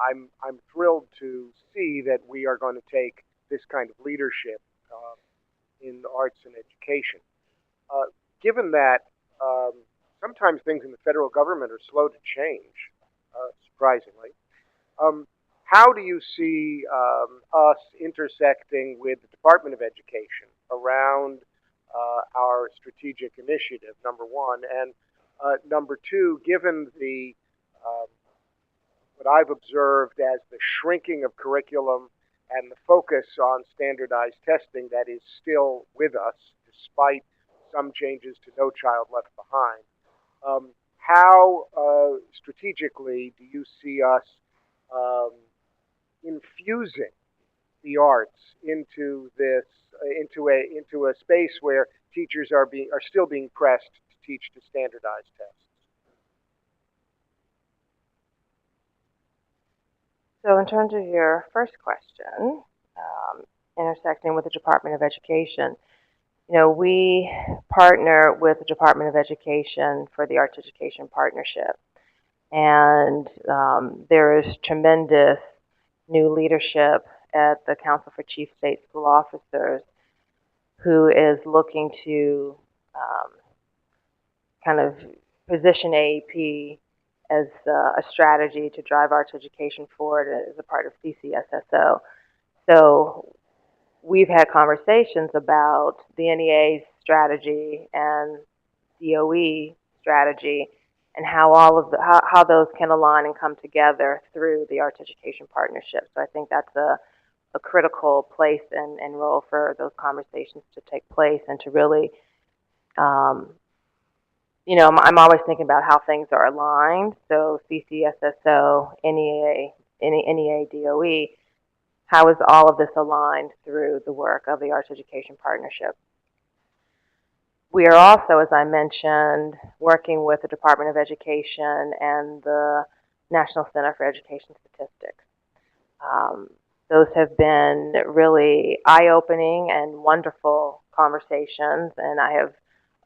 I'm thrilled to see that we are going to take this kind of leadership in the arts and education. Given that sometimes things in the federal government are slow to change, surprisingly, how do you see us intersecting with the Department of Education around our strategic initiative, number one? And number two, given the what I've observed as the shrinking of curriculum and the focus on standardized testing that is still with us, despite some changes to No Child Left Behind, how strategically do you see us infusing the arts into this into a space where teachers are still being pressed to teach to standardized tests? So in terms of your first question, intersecting with the Department of Education, we partner with the Department of Education for the Arts Education Partnership. And there is tremendous new leadership at the Council for Chief State School Officers who is looking to kind of position AEP as a strategy to drive arts education forward as a part of CCSSO. So we've had conversations about the NEA's strategy and DOE strategy and how how those can align and come together through the Arts Education Partnership. So I think that's a critical place and role for those conversations to take place and to really, I'm always thinking about how things are aligned. So CCSSO, NEA, DOE, how is all of this aligned through the work of the Arts Education Partnership? We are also, as I mentioned, working with the Department of Education and the National Center for Education Statistics. Those have been really eye-opening and wonderful conversations, and I have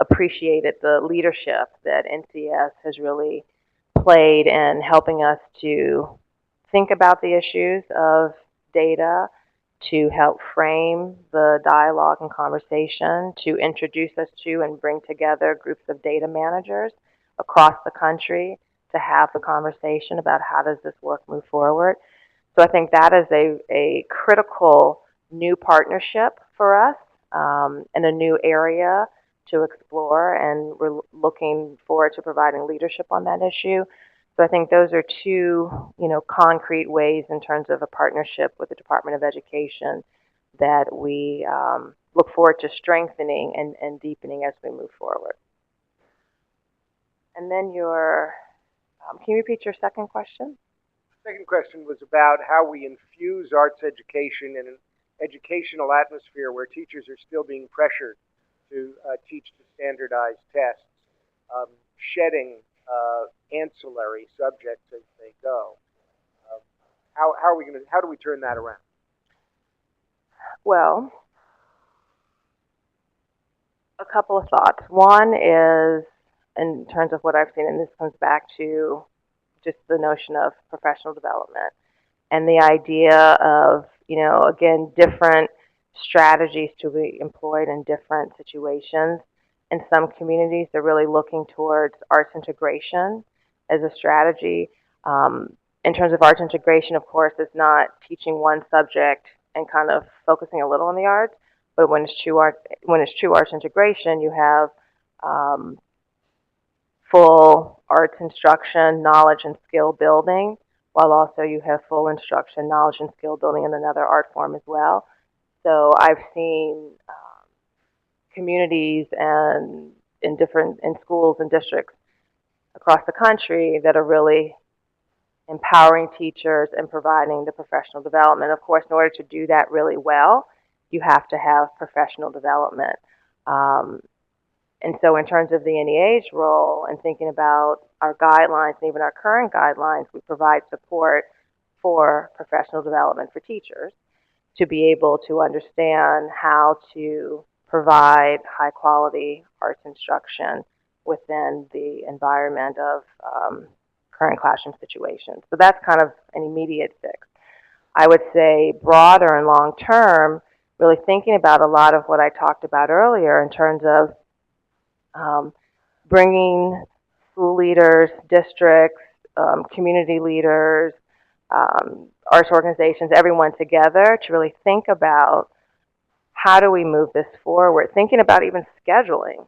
appreciated the leadership that NCS has really played in helping us to think about the issues of data, to help frame the dialogue and conversation, to introduce us to and bring together groups of data managers across the country to have the conversation about how does this work move forward. So I think that is a critical new partnership for us and a new area to explore, and we're looking forward to providing leadership on that issue. So I think those are two, concrete ways in terms of a partnership with the Department of Education that we look forward to strengthening and deepening as we move forward. And then can you repeat your second question? Second question was about how we infuse arts education in an educational atmosphere where teachers are still being pressured to teach to standardized tests, shedding ancillary subjects as they go. How do we turn that around? Well, a couple of thoughts. One is, in terms of what I've seen, and this comes back to just the notion of professional development and the idea of, again, different strategies to be employed in different situations. In some communities, they're really looking towards arts integration as a strategy. In terms of arts integration, of course, it's not teaching one subject and kind of focusing a little on the arts, but when it's true arts integration, you have full arts instruction, knowledge and skill building, while also you have full instruction, knowledge and skill building in another art form as well. So I've seen communities and in schools and districts across the country that are really empowering teachers and providing the professional development. Of course, in order to do that really well, you have to have professional development. And so in terms of the NEA's role and thinking about our guidelines and even our current guidelines, we provide support for professional development for teachers to be able to understand how to provide high quality arts instruction within the environment of current classroom situations. So that's kind of an immediate fix. I would say broader and long term, really thinking about a lot of what I talked about earlier in terms of bringing school leaders, districts, community leaders, arts organizations, everyone together to really think about how do we move this forward, thinking about even scheduling,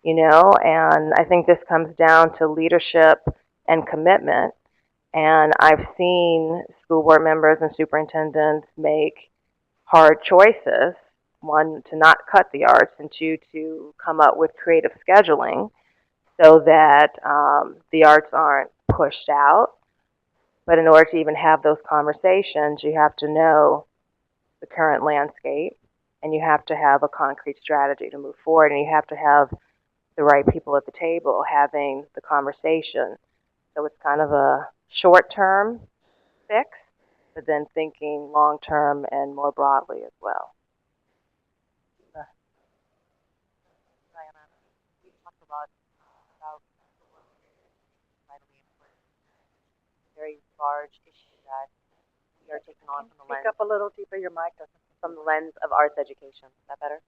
and I think this comes down to leadership and commitment. And I've seen school board members and superintendents make hard choices. One, to not cut the arts, and two, to come up with creative scheduling so that the arts aren't pushed out. But in order to even have those conversations, you have to know the current landscape, and you have to have a concrete strategy to move forward, and you have to have the right people at the table having the conversation. So it's kind of a short-term fix, but then thinking long-term and more broadly as well. Diana, we talked a lot about the work vitally important, very large issue that we are taking on from the lens. Speak up a little deeper, your mic doesn't. From the lens of arts education. Is that better?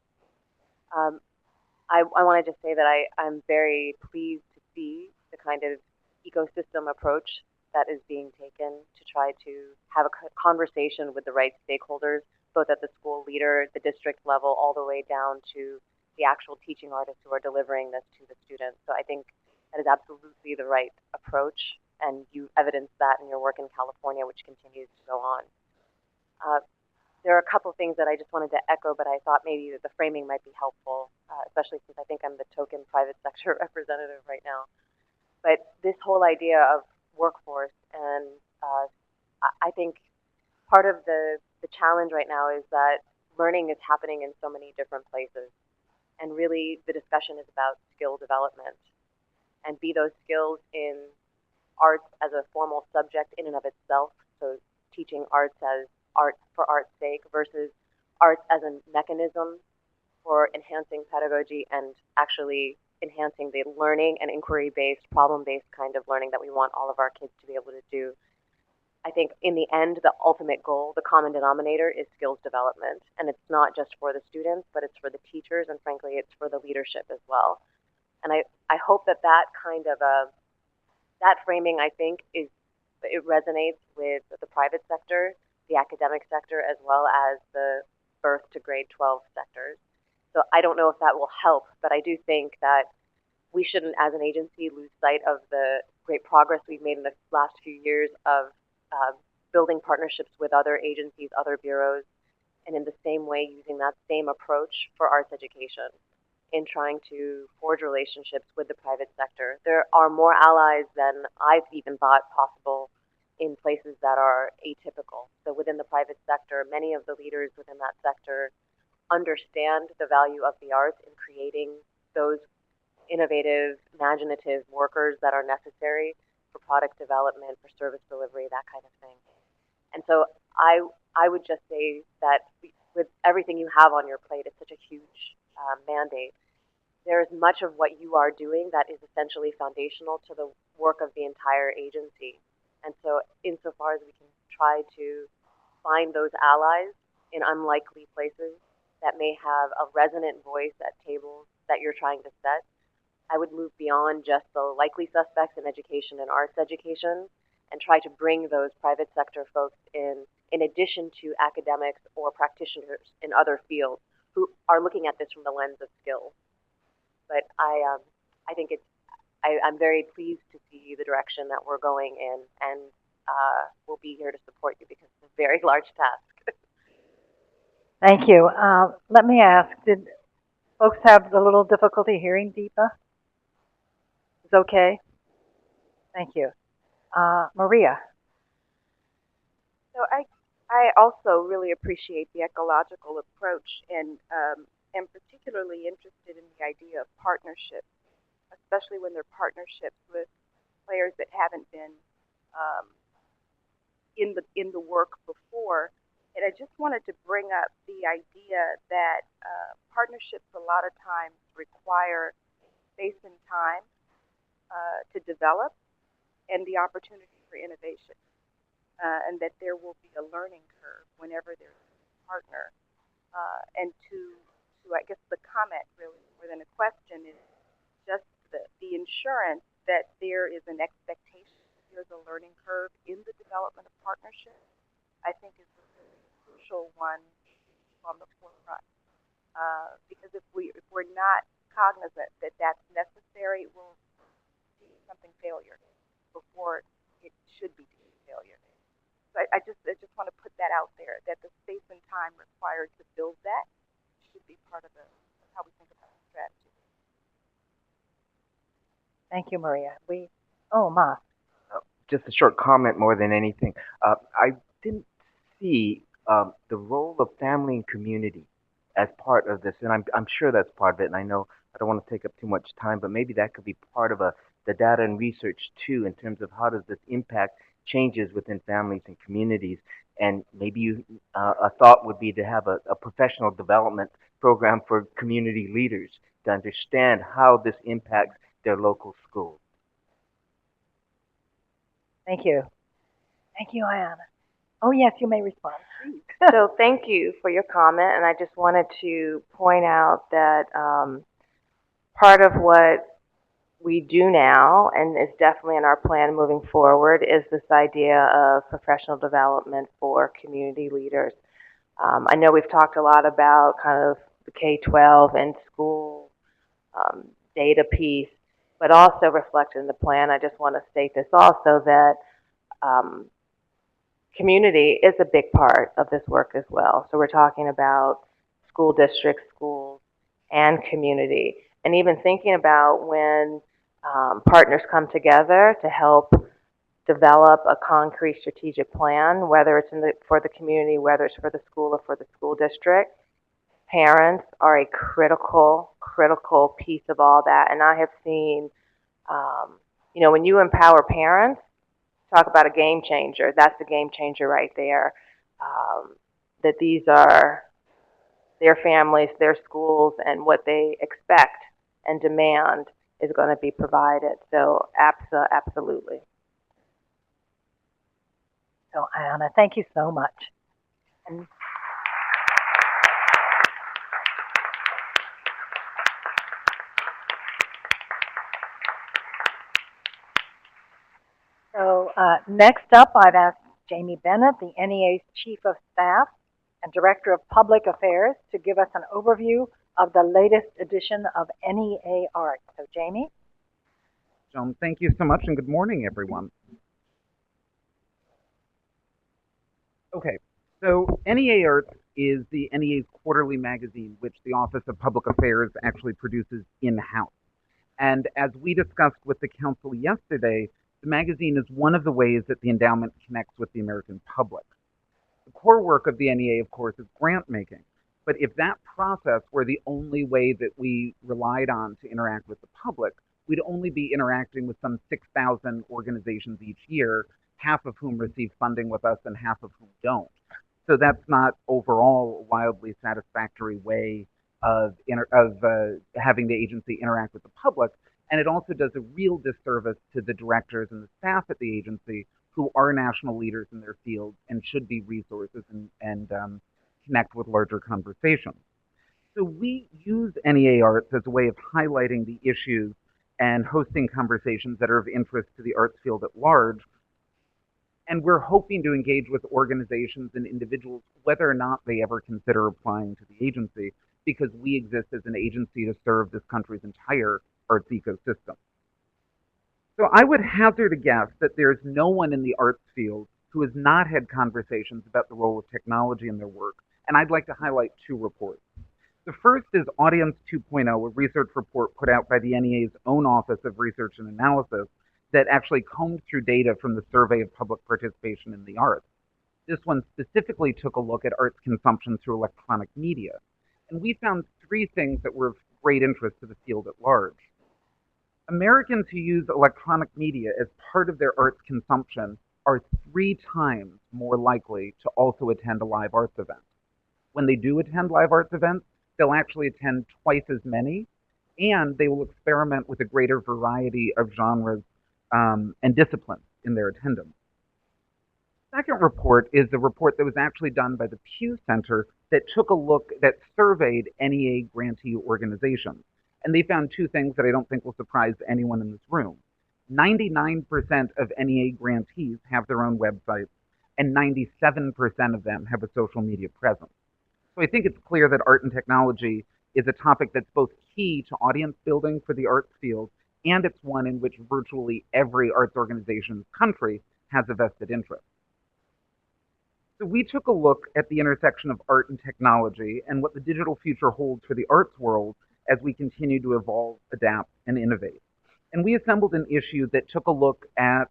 I wanted to say that I'm very pleased to see the kind of ecosystem approach that is being taken to try to have a conversation with the right stakeholders, both at the school leader, the district level, all the way down to the actual teaching artists who are delivering this to the students. So I think that is absolutely the right approach, and you evidenced that in your work in California, which continues to go on. There are a couple things that I just wanted to echo, but I thought maybe that the framing might be helpful, especially since I think I'm the token private sector representative right now. But this whole idea of workforce, and I think part of the challenge right now is that learning is happening in so many different places. And really the discussion is about skill development, and be those skills in arts as a formal subject in and of itself, so teaching arts as art for art's sake versus arts as a mechanism for enhancing pedagogy and actually enhancing the learning and inquiry-based, problem-based kind of learning that we want all of our kids to be able to do. I think in the end, the ultimate goal, the common denominator, is skills development. And it's not just for the students, but it's for the teachers, and frankly, it's for the leadership as well. And I hope that kind of that framing, I think, it resonates with the private sector, the academic sector, as well as the birth to grade 12 sectors. So I don't know if that will help, but I do think that we shouldn't, as an agency, lose sight of the great progress we've made in the last few years of building partnerships with other agencies, other bureaus, and in the same way using that same approach for arts education in trying to forge relationships with the private sector. There are more allies than I've even thought possible in places that are atypical. So within the private sector, many of the leaders within that sector understand the value of the arts in creating those innovative, imaginative workers that are necessary for product development, for service delivery, that kind of thing. And so I would just say that with everything you have on your plate, it's such a huge mandate. There is much of what you are doing that is essentially foundational to the work of the entire agency. And so insofar as we can try to find those allies in unlikely places that may have a resonant voice at tables that you're trying to set, I would move beyond just the likely suspects in education and arts education and try to bring those private sector folks in addition to academics or practitioners in other fields who are looking at this from the lens of skill. But I think I'm very pleased to see the direction that we're going in, and we'll be here to support you because it's a very large task. Thank you. Let me ask, did folks have a little difficulty hearing Deepa? It's okay? Thank you. Maria? So I also really appreciate the ecological approach and am particularly interested in the idea of partnerships, especially when they're partnerships with players that haven't been um, in the work before. And I just wanted to bring up the idea that partnerships a lot of times require space and time to develop and the opportunity for innovation, and that there will be a learning curve whenever there's a partner. And to I guess the comment really more than a question is just the insurance that there is an expectation that there's a learning curve in the development of partnerships, I think is a really crucial one on the forefront. Because if we're not cognizant that that's necessary, we'll see something failure before it should be deemed failure. So I just want to put that out there, that the space and time required to build that should be part of how we think about the strategy. Thank you, Maria. Ma. Just a short comment more than anything. I didn't see the role of family and community as part of this, and I'm sure that's part of it. And I know I don't want to take up too much time, but maybe that could be part of the data and research too, in terms of how does this impact changes within families and communities. And maybe a thought would be to have a professional development program for community leaders to understand how this impacts their local schools. Thank you. Thank you, Ayana. Oh, yes, you may respond. So thank you for your comment, and I just wanted to point out that part of what we do now, and is definitely in our plan moving forward, is this idea of professional development for community leaders. I know we've talked a lot about kind of the K-12 and school data piece, but also reflected in the plan, I just want to state this also, that community is a big part of this work as well. So we're talking about school districts, schools, and community. And even thinking about when partners come together to help develop a concrete strategic plan, whether it's for the community, whether it's for the school or for the school district. Parents are a critical piece of all that. And I have seen, when you empower parents, talk about a game changer. That's a game changer right there. That these are their families, their schools, and what they expect and demand is going to be provided. So absolutely. So, Ayana, thank you so much. And so next up, I've asked Jamie Bennett, the NEA's Chief of Staff and Director of Public Affairs, to give us an overview of the latest edition of NEA ARTS. So, Jamie? Joan, thank you so much, and good morning, everyone. Okay, so NEA ARTS is the NEA's quarterly magazine, which the Office of Public Affairs actually produces in-house. And as we discussed with the Council yesterday, the magazine is one of the ways that the endowment connects with the American public. The core work of the NEA, of course, is grant making. But if that process were the only way that we relied on to interact with the public, we'd only be interacting with some 6,000 organizations each year, half of whom receive funding with us and half of whom don't. So that's not overall a wildly satisfactory way of having the agency interact with the public. And it also does a real disservice to the directors and the staff at the agency, who are national leaders in their fields and should be resources and connect with larger conversations. So we use NEA Arts as a way of highlighting the issues and hosting conversations that are of interest to the arts field at large. And we're hoping to engage with organizations and individuals, whether or not they ever consider applying to the agency, because we exist as an agency to serve this country's entire arts ecosystem. So I would hazard a guess that there's no one in the arts field who has not had conversations about the role of technology in their work, and I'd like to highlight two reports. The first is Audience 2.0, a research report put out by the NEA's own Office of Research and Analysis that actually combed through data from the Survey of Public Participation in the Arts. This one specifically took a look at arts consumption through electronic media. And we found three things that were of great interest to the field at large. Americans who use electronic media as part of their arts consumption are 3 times more likely to also attend a live arts event. When they do attend live arts events, they'll actually attend twice as many, and they will experiment with a greater variety of genres and disciplines in their attendance. Second report is the report that was actually done by the Pew Center that took a look, that surveyed NEA grantee organizations. And they found 2 things that I don't think will surprise anyone in this room. 99% of NEA grantees have their own websites, and 97% of them have a social media presence. So I think it's clear that art and technology is a topic that's both key to audience building for the arts field, and it's one in which virtually every arts organization in the country has a vested interest. So we took a look at the intersection of art and technology and what the digital future holds for the arts world as we continue to evolve, adapt, and innovate. And we assembled an issue that took a look at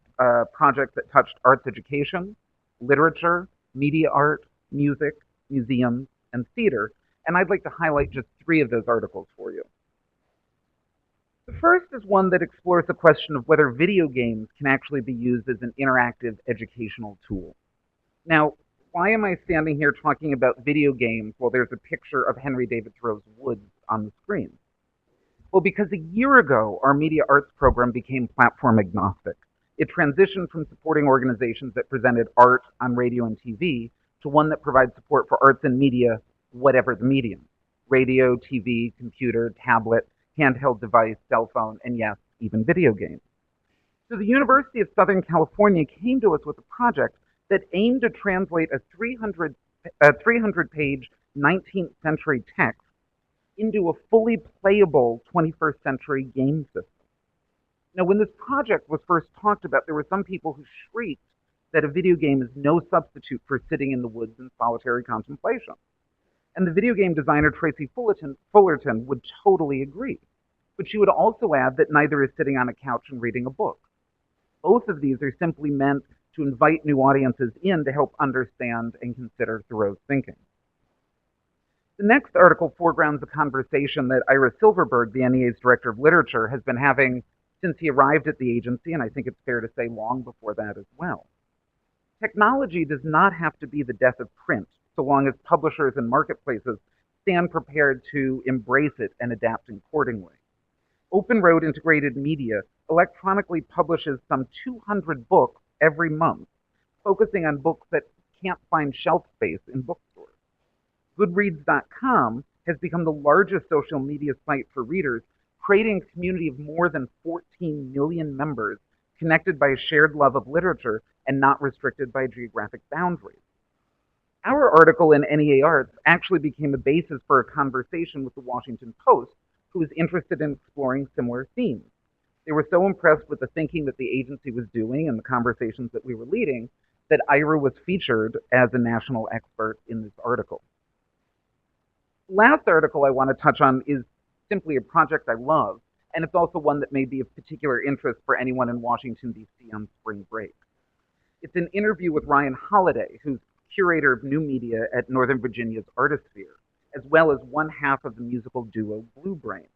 projects that touched arts education, literature, media art, music, museums, and theater. And I'd like to highlight just 3 of those articles for you. The first is one that explores the question of whether video games can actually be used as an interactive educational tool. Now, why am I standing here talking about video games while there's a picture of Henry David Thoreau's Woods on the screen? Well, because a year ago, our media arts program became platform agnostic. It transitioned from supporting organizations that presented art on radio and TV to one that provides support for arts and media, whatever the medium: radio, TV, computer, tablet, handheld device, cell phone, and yes, even video games. So the University of Southern California came to us with a project that aimed to translate a 300-page 19th century text into a fully playable 21st century game system. Now, when this project was first talked about, there were some people who shrieked that a video game is no substitute for sitting in the woods in solitary contemplation. And the video game designer Tracy Fullerton would totally agree. But she would also add that neither is sitting on a couch and reading a book. Both of these are simply meant to invite new audiences in to help understand and consider Thoreau's thinking. The next article foregrounds a conversation that Ira Silverberg, the NEA's Director of Literature, has been having since he arrived at the agency, and I think it's fair to say long before that as well. Technology does not have to be the death of print, so long as publishers and marketplaces stand prepared to embrace it and adapt accordingly. Open Road Integrated Media electronically publishes some 200 books every month, focusing on books that can't find shelf space in bookstores. Goodreads.com has become the largest social media site for readers, creating a community of more than 14 million members connected by a shared love of literature and not restricted by geographic boundaries. Our article in NEA Arts actually became a basis for a conversation with the Washington Post, who was interested in exploring similar themes. They were so impressed with the thinking that the agency was doing and the conversations that we were leading that Ira was featured as a national expert in this article. The last article I want to touch on is simply a project I love, and it's also one that may be of particular interest for anyone in Washington, D.C. on spring break. It's an interview with Ryan Holiday, who's curator of new media at Northern Virginia's Artisphere, as well as one half of the musical duo Blue Brain.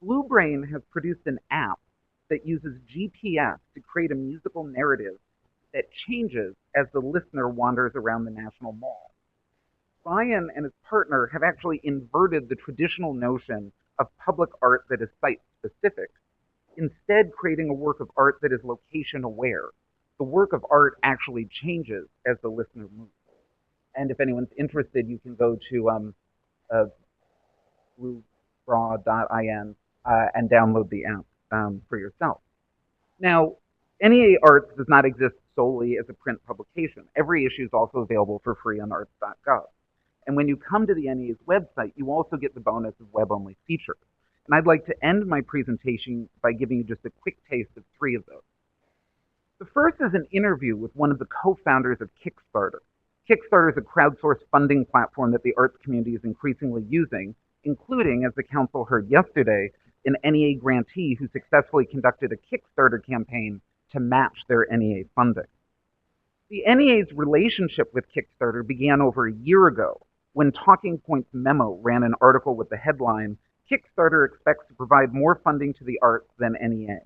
Blue Brain has produced an app that uses GPS to create a musical narrative that changes as the listener wanders around the National Mall. Ryan and his partner have actually inverted the traditional notion of public art that is site-specific, instead creating a work of art that is location-aware. The work of art actually changes as the listener moves. And if anyone's interested, you can go to bluebra.in and download the app for yourself. Now, NEA Arts does not exist solely as a print publication. Every issue is also available for free on arts.gov. And when you come to the NEA's website, you also get the bonus of web-only features. And I'd like to end my presentation by giving you just a quick taste of 3 of those. The first is an interview with one of the co-founders of Kickstarter. Kickstarter is a crowdsourced funding platform that the arts community is increasingly using, including, as the council heard yesterday, an NEA grantee who successfully conducted a Kickstarter campaign to match their NEA funding. The NEA's relationship with Kickstarter began over a year ago when Talking Points Memo ran an article with the headline, "Kickstarter expects to provide more funding to the arts than NEA."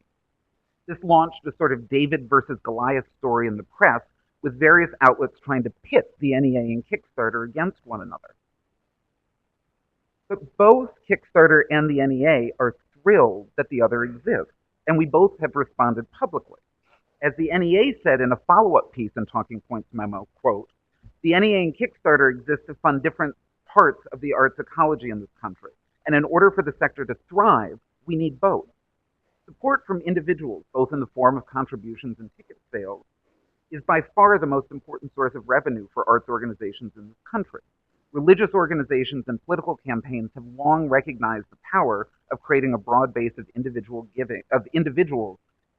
This launched a sort of David versus Goliath story in the press, with various outlets trying to pit the NEA and Kickstarter against one another. But both Kickstarter and the NEA are thrilled that the other exists, and we both have responded publicly. As the NEA said in a follow-up piece in Talking Points Memo, quote, "The NEA and Kickstarter exist to fund different parts of the arts ecology in this country, and in order for the sector to thrive, we need both. Support from individuals, both in the form of contributions and ticket sales, is by far the most important source of revenue for arts organizations in this country. Religious organizations and political campaigns have long recognized the power of creating a broad base of individuals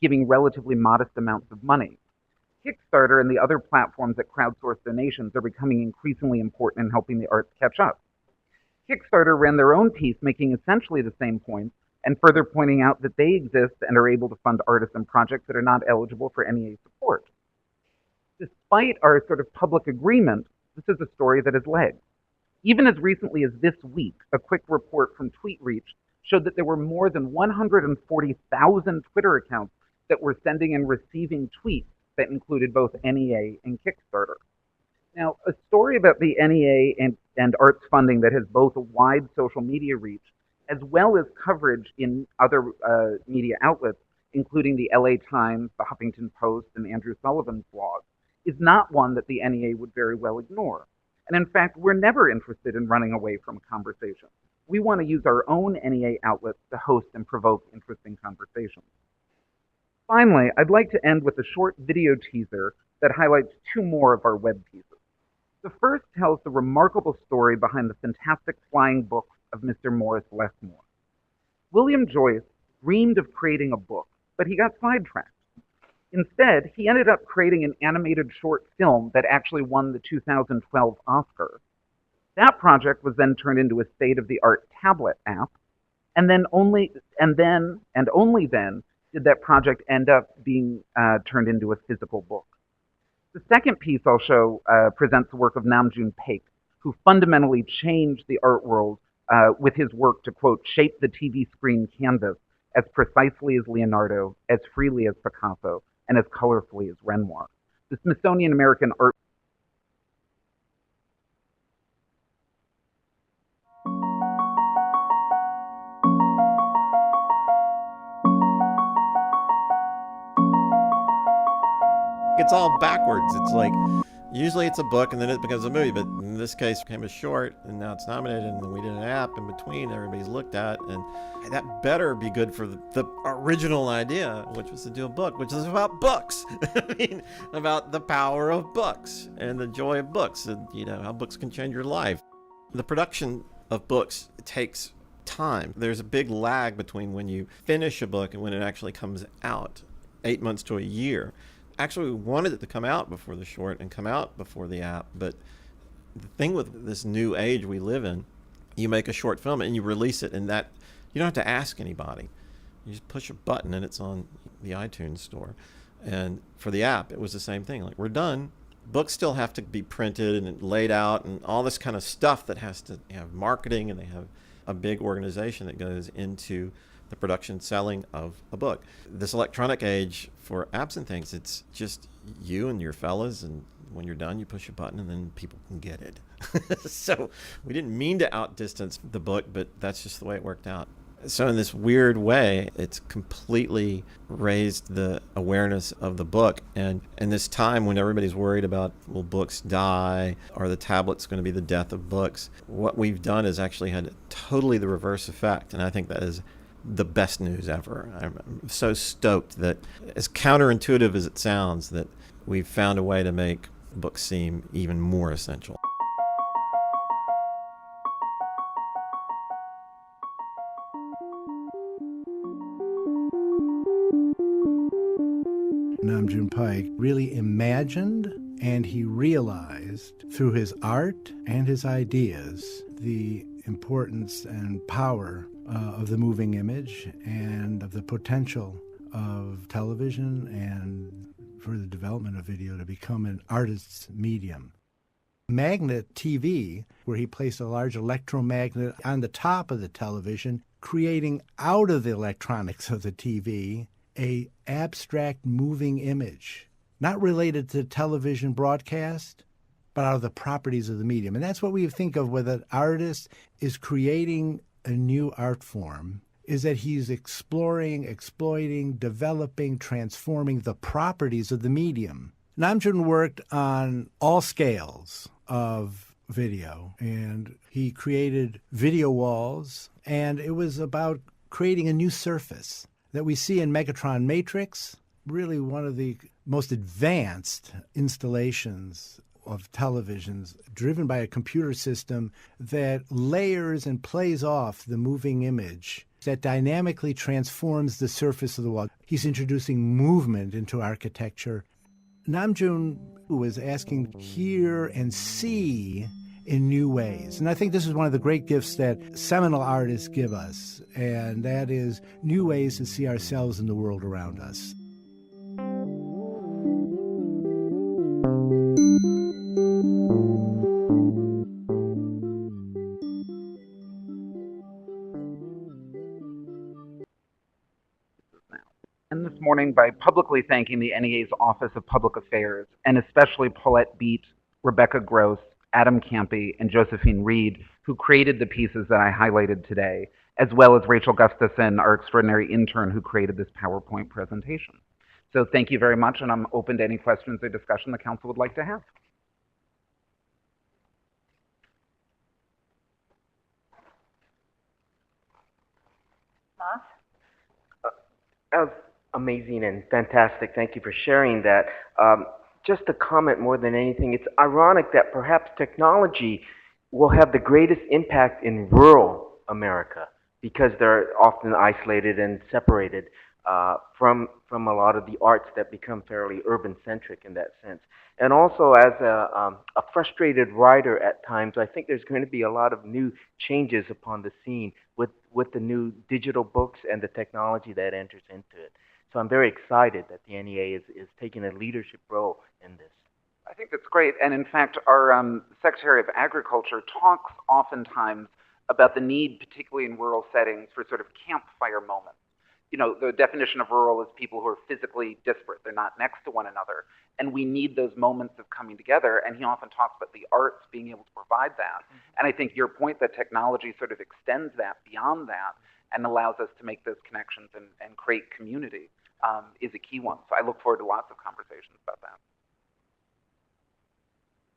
giving relatively modest amounts of money. Kickstarter and the other platforms that crowdsource donations are becoming increasingly important in helping the arts catch up." Kickstarter ran their own piece making essentially the same point, and further pointing out that they exist and are able to fund artists and projects that are not eligible for NEA support. Despite our sort of public agreement, this is a story that has legs. Even as recently as this week, a quick report from TweetReach showed that there were more than 140,000 Twitter accounts that were sending and receiving tweets that included both NEA and Kickstarter. Now, a story about the NEA and arts funding that has both a wide social media reach, as well as coverage in other media outlets, including the LA Times, the Huffington Post, and Andrew Sullivan's blog, is not one that the NEA would very well ignore. And in fact, we're never interested in running away from conversation. We want to use our own NEA outlets to host and provoke interesting conversations. Finally, I'd like to end with a short video teaser that highlights two more of our web pieces. The first tells the remarkable story behind the fantastic flying books of Mr. Morris Lesmore. William Joyce dreamed of creating a book, but he got sidetracked. Instead, he ended up creating an animated short film that actually won the 2012 Oscar. That project was then turned into a state-of-the-art tablet app, and only then did that project end up being turned into a physical book. The second piece I'll show presents the work of Namjoon Paik, who fundamentally changed the art world with his work to, quote, shape the TV screen canvas as precisely as Leonardo, as freely as Picasso, and as colorfully as Renoir. The Smithsonian American Art It's all backwards. It's like, usually it's a book and then it becomes a movie, but in this case it became a short and now it's nominated and we did an app in between everybody's looked at, and that better be good for the original idea, which was to do a book, which is about books. I mean, about the power of books and the joy of books and, you know, how books can change your life. The production of books takes time. There's a big lag between when you finish a book and when it actually comes out, 8 months to a year. Actually, we wanted it to come out before the short and come out before the app, but the thing with this new age we live in, you make a short film and you release it, and that you don't have to ask anybody. You just push a button and it's on the iTunes store. And for the app, it was the same thing. Like, we're done. Books still have to be printed and laid out and all this kind of stuff that has to have marketing, and they have a big organization that goes into the production, selling of a book. This electronic age for apps and things, it's just you and your fellas, and when you're done, you push a button and then people can get it. So we didn't mean to outdistance the book, but that's just the way it worked out. So in this weird way, it's completely raised the awareness of the book. And in this time when everybody's worried about, will books die? Are the tablets going to be the death of books? What we've done is actually had totally the reverse effect. And I think that is the best news ever. I'm so stoked that, as counterintuitive as it sounds, that we've found a way to make books seem even more essential. Namjoon Paik really imagined and he realized through his art and his ideas the importance and power of the moving image and of the potential of television and for the development of video to become an artist's medium. Magnet TV, where he placed a large electromagnet on the top of the television, creating out of the electronics of the TV a abstract moving image, not related to television broadcast, but out of the properties of the medium. And that's what we think of when an artist is creating a new art form, is that he's exploring, exploiting, developing, transforming the properties of the medium. Namjoon worked on all scales of video, and he created video walls, and it was about creating a new surface that we see in Megatron Matrix, really one of the most advanced installations of televisions driven by a computer system that layers and plays off the moving image that dynamically transforms the surface of the wall. He's introducing movement into architecture. Namjoon was asking hear and see in new ways. And I think this is one of the great gifts that seminal artists give us, and that is new ways to see ourselves in the world around us. And this morning by publicly thanking the NEA's Office of Public Affairs, and especially Paulette Beat, Rebecca Gross, Adam Campy, and Josephine Reed, who created the pieces that I highlighted today, as well as Rachel Gustafson, our extraordinary intern who created this PowerPoint presentation. So thank you very much, and I'm open to any questions or discussion the council would like to have. That was amazing and fantastic. Thank you for sharing that. Just a comment more than anything, it's ironic that perhaps technology will have the greatest impact in rural America because they're often isolated and separated from a lot of the arts that become fairly urban-centric in that sense. And also, as a frustrated writer at times, I think there's going to be a lot of new changes upon the scene with the new digital books and the technology that enters into it. So I'm very excited that the NEA is taking a leadership role in this. I think that's great. And in fact, our Secretary of Agriculture talks oftentimes about the need, particularly in rural settings, for sort of campfire moments. You know, the definition of rural is people who are physically disparate. They're not next to one another. And we need those moments of coming together. And he often talks about the arts being able to provide that. And I think your point that technology sort of extends that beyond that and allows us to make those connections and create community is a key one. So I look forward to lots of conversations about that.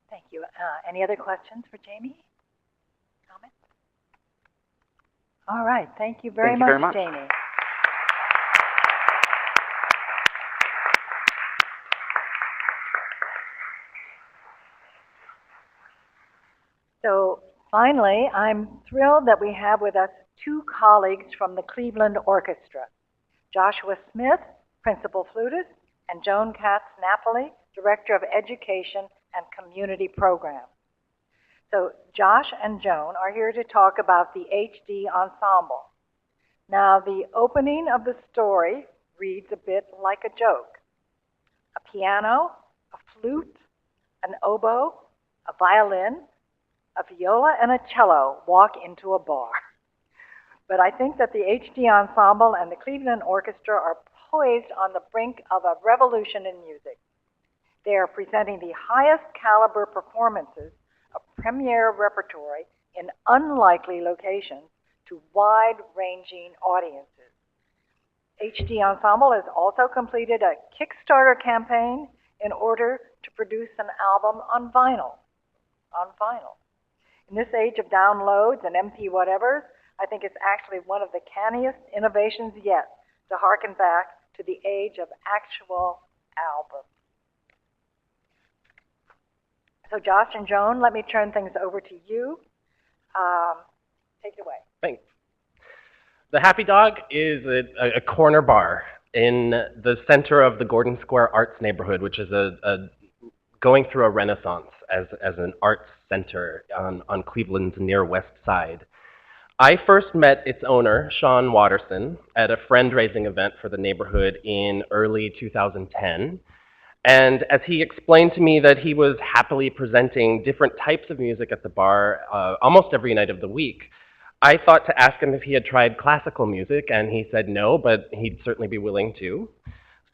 Thank you. Any other questions for Jamie? Comments? All right. Thank you very much, Jamie. So finally, I'm thrilled that we have with us two colleagues from the Cleveland Orchestra, Joshua Smith, Principal Flutist, and Joan Katz-Napoli, Director of Education and Community Programs. So Josh and Joan are here to talk about the HD Ensemble. Now, the opening of the story reads a bit like a joke. A piano, a flute, an oboe, a violin, a viola, and a cello walk into a bar. But I think that the HD Ensemble and the Cleveland Orchestra are poised on the brink of a revolution in music. They are presenting the highest caliber performances of premier repertory in unlikely locations to wide-ranging audiences. HD Ensemble has also completed a Kickstarter campaign in order to produce an album on vinyl. In this age of downloads and MP whatevers, I think it's actually one of the canniest innovations yet to harken back to the age of actual albums. So Josh and Joan, let me turn things over to you. Take it away. Thanks. The Happy Dog is a corner bar in the center of the Gordon Square Arts neighborhood, which is going through a renaissance as an arts center on Cleveland's near west side. I first met its owner, Sean Watterson, at a friend-raising event for the neighborhood in early 2010. And as he explained to me that he was happily presenting different types of music at the bar almost every night of the week, I thought to ask him if he had tried classical music, and he said no, but he'd certainly be willing to.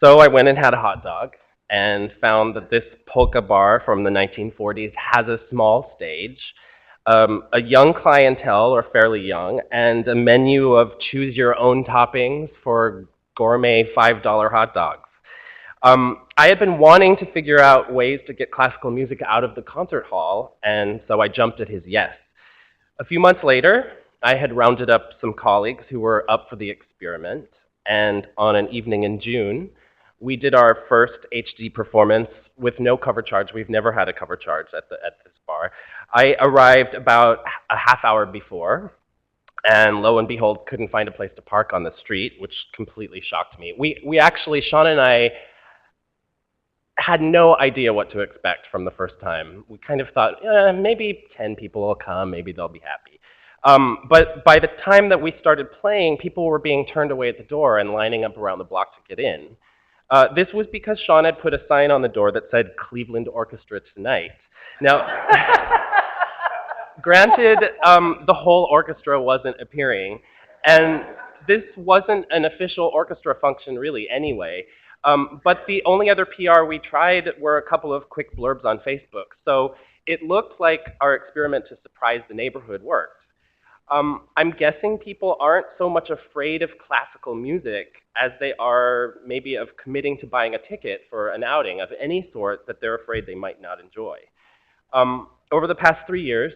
So I went and had a hot dog and found that this polka bar from the 1940s has a small stage, a young clientele, or fairly young, and a menu of choose-your-own toppings for gourmet $5 hot dogs. I had been wanting to figure out ways to get classical music out of the concert hall, and so I jumped at his yes. A few months later, I had rounded up some colleagues who were up for the experiment, and on an evening in June, we did our first HD performance with no cover charge. We've never had a cover charge at this bar. I arrived about a half hour before, and lo and behold, couldn't find a place to park on the street, which completely shocked me. We actually, Sean and I, had no idea what to expect from the first time. We kind of thought, maybe 10 people will come, maybe they'll be happy. But by the time that we started playing, people were being turned away at the door and lining up around the block to get in. This was because Sean had put a sign on the door that said Cleveland Orchestra tonight. Now, granted, the whole orchestra wasn't appearing, and this wasn't an official orchestra function really anyway. But the only other PR we tried were a couple of quick blurbs on Facebook. So it looked like our experiment to surprise the neighborhood worked. I'm guessing people aren't so much afraid of classical music as they are maybe of committing to buying a ticket for an outing of any sort that they're afraid they might not enjoy. Over the past 3 years,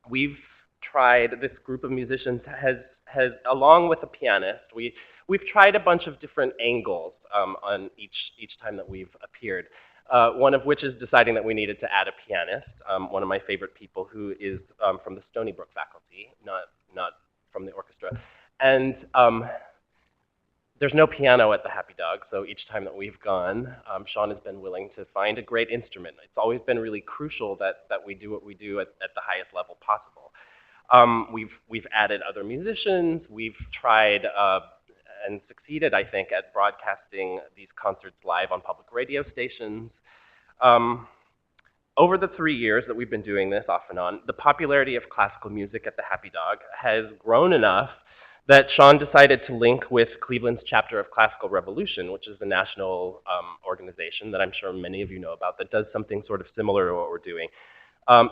we've tried, this group of musicians has along with a pianist, we've tried a bunch of different angles on each time that we've appeared. One of which is deciding that we needed to add a pianist, one of my favorite people who is from the Stony Brook faculty, not from the orchestra. And there's no piano at the Happy Dog, so each time that we've gone, Sean has been willing to find a great instrument. It's always been really crucial that we do what we do at the highest level possible. We've added other musicians, we've tried and succeeded, I think, at broadcasting these concerts live on public radio stations. Over the 3 years that we've been doing this off and on, the popularity of classical music at the Happy Dog has grown enough that Sean decided to link with Cleveland's chapter of Classical Revolution, which is a national organization that I'm sure many of you know about that does something sort of similar to what we're doing.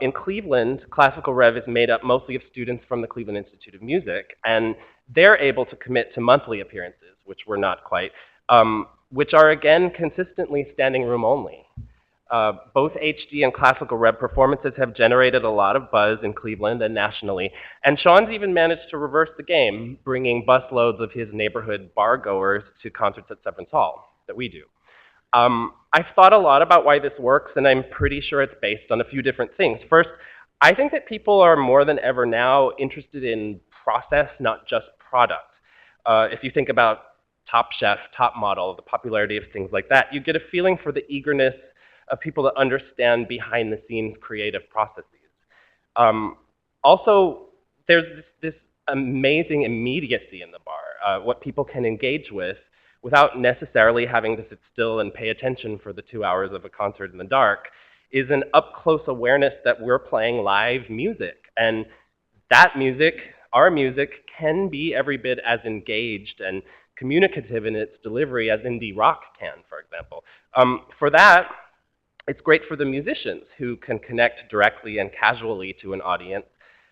In Cleveland, Classical Rev is made up mostly of students from the Cleveland Institute of Music, and they're able to commit to monthly appearances, which we're not quite, which are again consistently standing room only. Both HD and Classical Rev performances have generated a lot of buzz in Cleveland and nationally, and Sean's even managed to reverse the game, bringing busloads of his neighborhood bar goers to concerts at Severance Hall that we do. I've thought a lot about why this works, and I'm pretty sure it's based on a few different things. First, I think that people are more than ever now interested in process, not just product. If you think about Top Chef, Top Model, the popularity of things like that, you get a feeling for the eagerness of people to understand behind-the-scenes creative processes. Also, there's this amazing immediacy in the bar, what people can engage with without necessarily having to sit still and pay attention for the 2 hours of a concert in the dark, is an up-close awareness that we're playing live music. And that music, our music, can be every bit as engaged and communicative in its delivery as indie rock can, for example. For that, it's great for the musicians who can connect directly and casually to an audience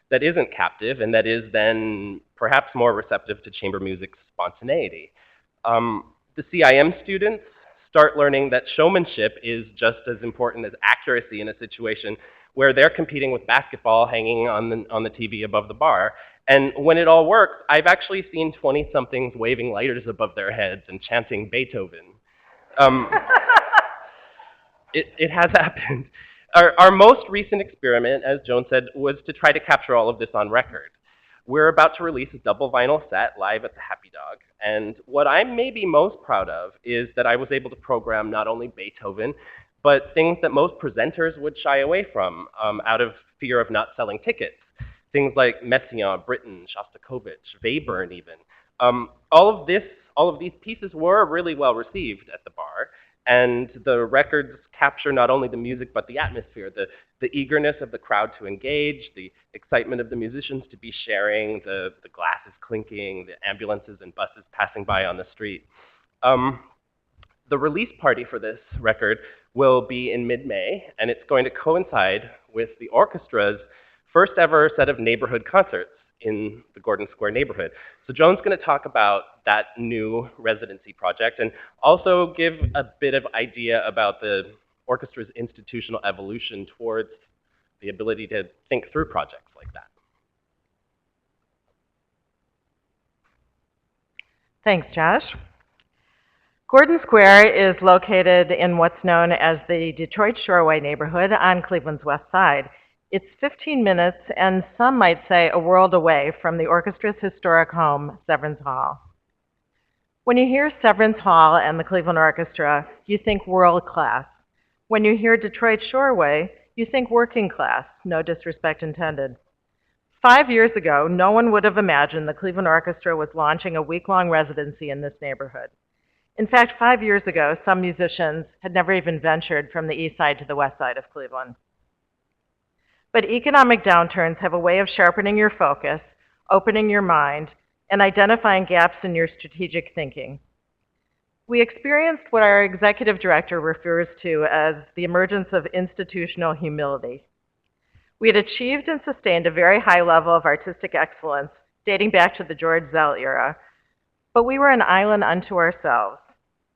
that isn't captive and that is then perhaps more receptive to chamber music's spontaneity. The CIM students start learning that showmanship is just as important as accuracy in a situation where they're competing with basketball hanging on the TV above the bar. And when it all works, I've actually seen 20-somethings waving lighters above their heads and chanting Beethoven. It has happened. Our most recent experiment, as Joan said, was to try to capture all of this on record. We're about to release a double vinyl set live at the Happy Dog, and what I'm maybe most proud of is that I was able to program not only Beethoven, but things that most presenters would shy away from out of fear of not selling tickets. things like Messiaen, Britten, Shostakovich, Webern even. All of these pieces were really well received at the bar, and the records capture not only the music but the atmosphere, the eagerness of the crowd to engage, the excitement of the musicians to be sharing, the glasses clinking, the ambulances and buses passing by on the street. The release party for this record will be in mid-May, and it's going to coincide with the orchestra's first ever set of neighborhood concerts in the Gordon Square neighborhood. So Joan's going to talk about that new residency project and also give a bit of idea about the orchestra's institutional evolution towards the ability to think through projects like that. Thanks, Josh. Gordon Square is located in what's known as the Detroit Shoreway neighborhood on Cleveland's west side. It's 15 minutes, and some might say a world away from the orchestra's historic home, Severance Hall. When you hear Severance Hall and the Cleveland Orchestra, you think world class. When you hear Detroit Shoreway, you think working class, no disrespect intended. 5 years ago, no one would have imagined the Cleveland Orchestra was launching a week-long residency in this neighborhood. In fact, 5 years ago, some musicians had never even ventured from the east side to the west side of Cleveland. But economic downturns have a way of sharpening your focus, opening your mind, and identifying gaps in your strategic thinking. We experienced what our executive director refers to as the emergence of institutional humility. We had achieved and sustained a very high level of artistic excellence dating back to the George Zell era, but we were an island unto ourselves.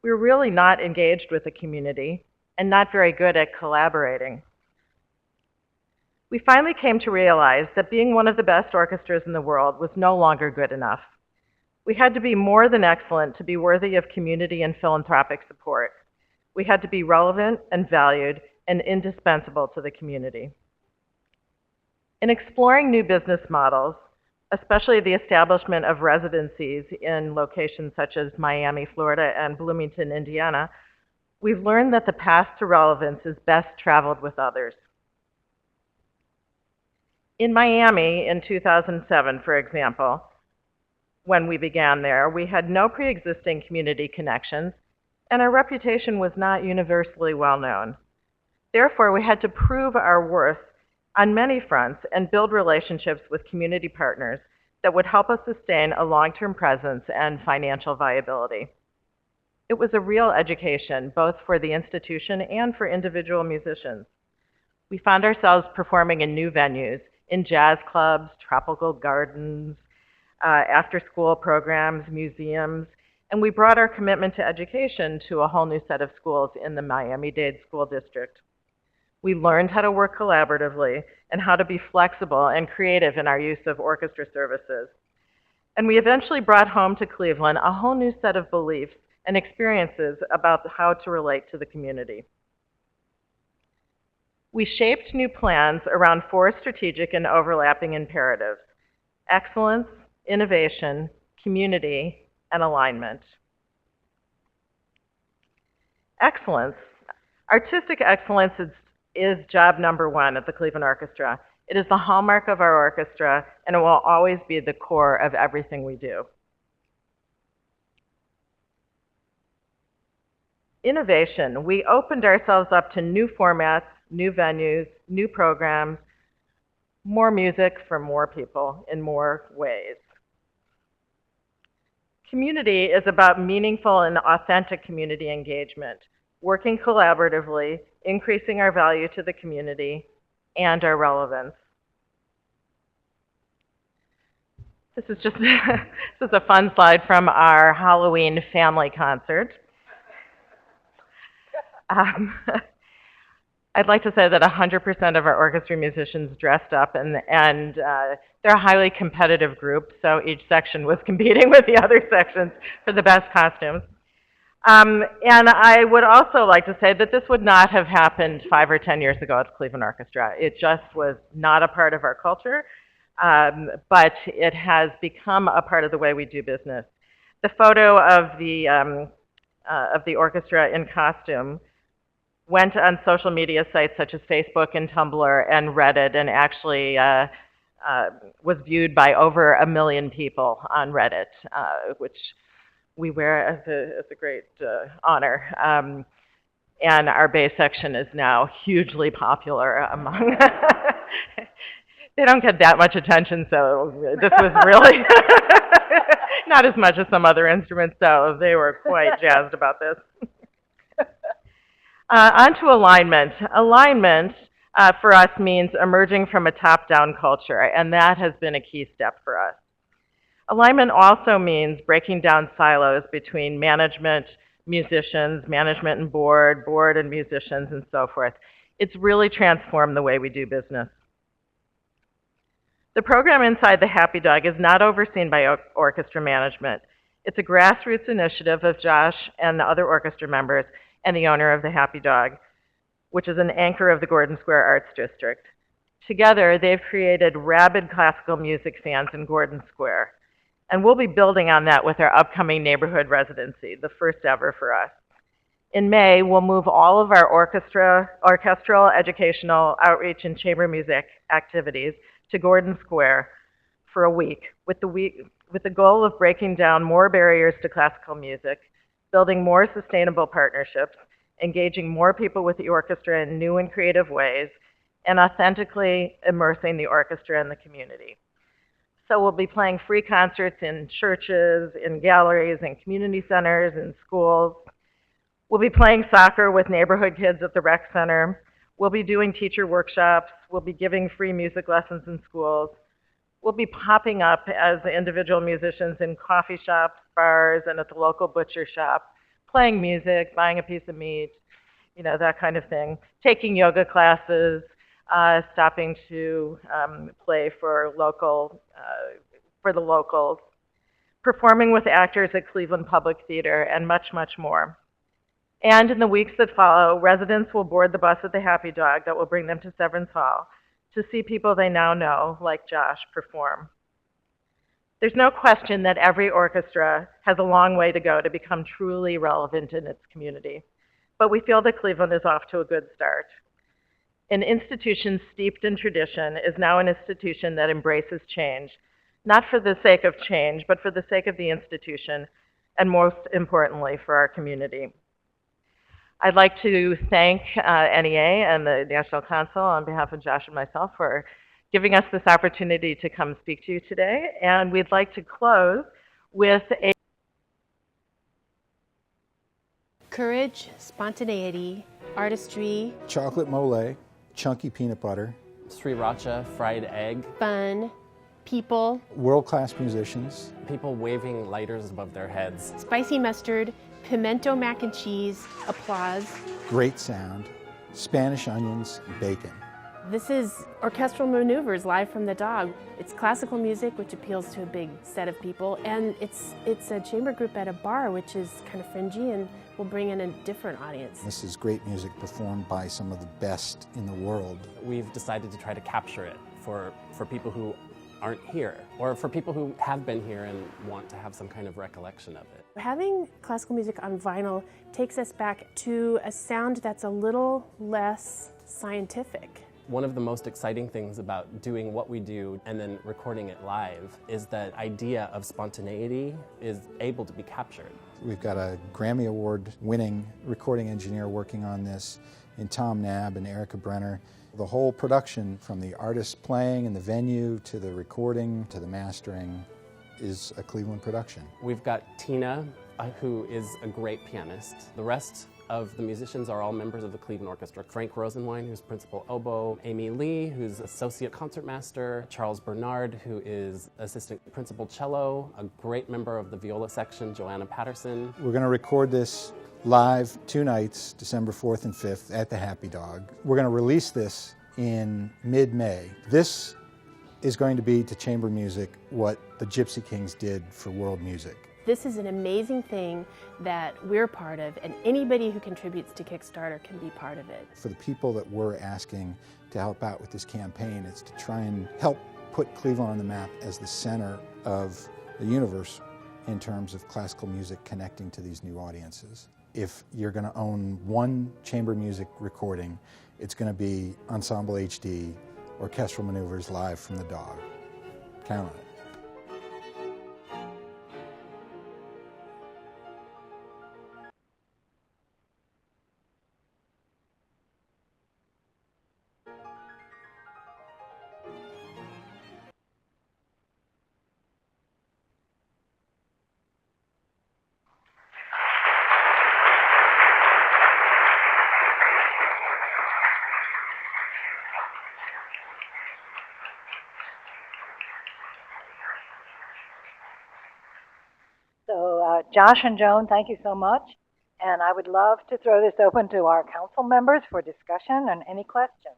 We were really not engaged with the community and not very good at collaborating. We finally came to realize that being one of the best orchestras in the world was no longer good enough. We had to be more than excellent to be worthy of community and philanthropic support. We had to be relevant and valued and indispensable to the community. In exploring new business models, especially the establishment of residencies in locations such as Miami, Florida, and Bloomington, Indiana, we've learned that the path to relevance is best traveled with others. In Miami in 2007, for example, when we began there, we had no pre-existing community connections, and our reputation was not universally well known. Therefore, we had to prove our worth on many fronts and build relationships with community partners that would help us sustain a long-term presence and financial viability. It was a real education, both for the institution and for individual musicians. We found ourselves performing in new venues, in jazz clubs, tropical gardens, after-school programs, museums, and we brought our commitment to education to a whole new set of schools in the Miami-Dade School District. We learned how to work collaboratively and how to be flexible and creative in our use of orchestra services. And we eventually brought home to Cleveland a whole new set of beliefs and experiences about how to relate to the community. We shaped new plans around 4 strategic and overlapping imperatives: excellence, innovation, community, and alignment. Excellence. Artistic excellence is job number 1 at the Cleveland Orchestra. It is the hallmark of our orchestra, and it will always be the core of everything we do. Innovation. We opened ourselves up to new formats, new venues, new programs, more music for more people in more ways. Community is about meaningful and authentic community engagement, working collaboratively, increasing our value to the community, and our relevance. This is just this is a fun slide from our Halloween family concert. I'd like to say that 100% of our orchestra musicians dressed up, and they're a highly competitive group, so each section was competing with the other sections for the best costumes. And I would also like to say that this would not have happened 5 or 10 years ago at the Cleveland Orchestra. It just was not a part of our culture, but it has become a part of the way we do business. The photo of the orchestra in costume went on social media sites such as Facebook and Tumblr and Reddit, and actually was viewed by over 1 million people on Reddit, which we wear as a great honor. And our bass section is now hugely popular among. They don't get that much attention, so this was really not as much as some other instruments, so they were quite jazzed about this. On to alignment. Alignment for us means emerging from a top-down culture, and that has been a key step for us. Alignment also means breaking down silos between management, musicians, management and board, board and musicians, and so forth. It's really transformed the way we do business. The program inside the Happy Dog is not overseen by orchestra management. It's a grassroots initiative of Josh and the other orchestra members and the owner of the Happy Dog, which is an anchor of the Gordon Square Arts District. Together, they've created rabid classical music fans in Gordon Square. And we'll be building on that with our upcoming neighborhood residency, the first ever for us. In May, we'll move all of our orchestral, educational, outreach, and chamber music activities to Gordon Square for a week, with the goal of breaking down more barriers to classical music, building more sustainable partnerships, engaging more people with the orchestra in new and creative ways, and authentically immersing the orchestra in the community. So we'll be playing free concerts in churches, in galleries, in community centers, in schools. We'll be playing soccer with neighborhood kids at the rec center. We'll be doing teacher workshops. We'll be giving free music lessons in schools. We'll be popping up as individual musicians in coffee shops, bars, and at the local butcher shop, playing music, buying a piece of meat, you know, that kind of thing. Taking yoga classes, stopping to play for the locals, performing with actors at Cleveland Public Theater, and much, much more. And in the weeks that follow, residents will board the bus at the Happy Dog that will bring them to Severance Hall to see people they now know, like Josh, perform. There's no question that every orchestra has a long way to go to become truly relevant in its community, but we feel that Cleveland is off to a good start. An institution steeped in tradition is now an institution that embraces change, not for the sake of change, but for the sake of the institution, and most importantly, for our community. I'd like to thank NEA and the National Council on behalf of Josh and myself for giving us this opportunity to come speak to you today. And we'd like to close with a courage, spontaneity, artistry, chocolate mole, chunky peanut butter, sriracha, fried egg, fun, people, world-class musicians, people waving lighters above their heads, spicy mustard, pimento mac and cheese, applause, great sound, Spanish onions, bacon. This is orchestral maneuvers live from the Dog. It's classical music, which appeals to a big set of people, and it's a chamber group at a bar, which is kind of fringy and will bring in a different audience. This is great music performed by some of the best in the world. We've decided to try to capture it for people who aren't here, or for people who have been here and want to have some kind of recollection of it. Having classical music on vinyl takes us back to a sound that's a little less scientific. One of the most exciting things about doing what we do and then recording it live is that idea of spontaneity is able to be captured. We've got a Grammy Award winning recording engineer working on this in Tom Nabb and Erica Brenner. The whole production, from the artist playing in the venue to the recording to the mastering, is a Cleveland production. We've got Tina, who is a great pianist. The rest of the musicians are all members of the Cleveland Orchestra. Frank Rosenwein, who's principal oboe, Amy Lee, who's associate concertmaster, Charles Bernard, who is assistant principal cello, a great member of the viola section, Joanna Patterson. We're going to record this live 2 nights, December 4th and 5th at the Happy Dog. We're going to release this in mid-May. This is going to be to chamber music what the Gypsy Kings did for world music. This is an amazing thing that we're part of, and anybody who contributes to Kickstarter can be part of it. For the people that we're asking to help out with this campaign, it's to try and help put Cleveland on the map as the center of the universe in terms of classical music connecting to these new audiences. If you're going to own one chamber music recording, it's going to be Ensemble HD, Orchestral Maneuvers live from the Dog. Count on it. So, Josh and Joan, thank you so much. And I would love to throw this open to our council members for discussion and any questions.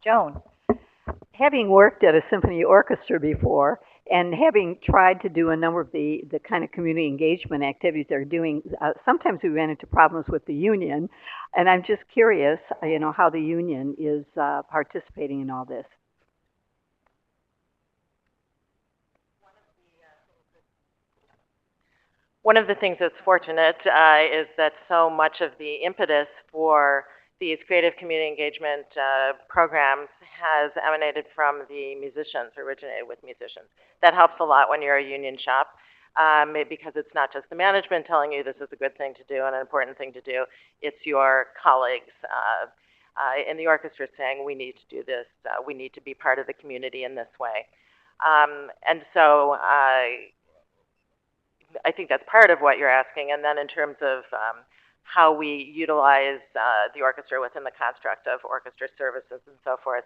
Joan. Having worked at a symphony orchestra before and having tried to do a number of the kind of community engagement activities they're doing, sometimes we ran into problems with the union. And I'm just curious, how the union is participating in all this. One of the things that's fortunate is that so much of the impetus for these creative community engagement programs has emanated from the musicians, originated with musicians. That helps a lot when you're a union shop because it's not just the management telling you this is a good thing to do and an important thing to do. It's your colleagues in the orchestra saying, we need to do this. We need to be part of the community in this way. And so I think that's part of what you're asking. And then in terms of how we utilize the orchestra within the construct of orchestra services and so forth,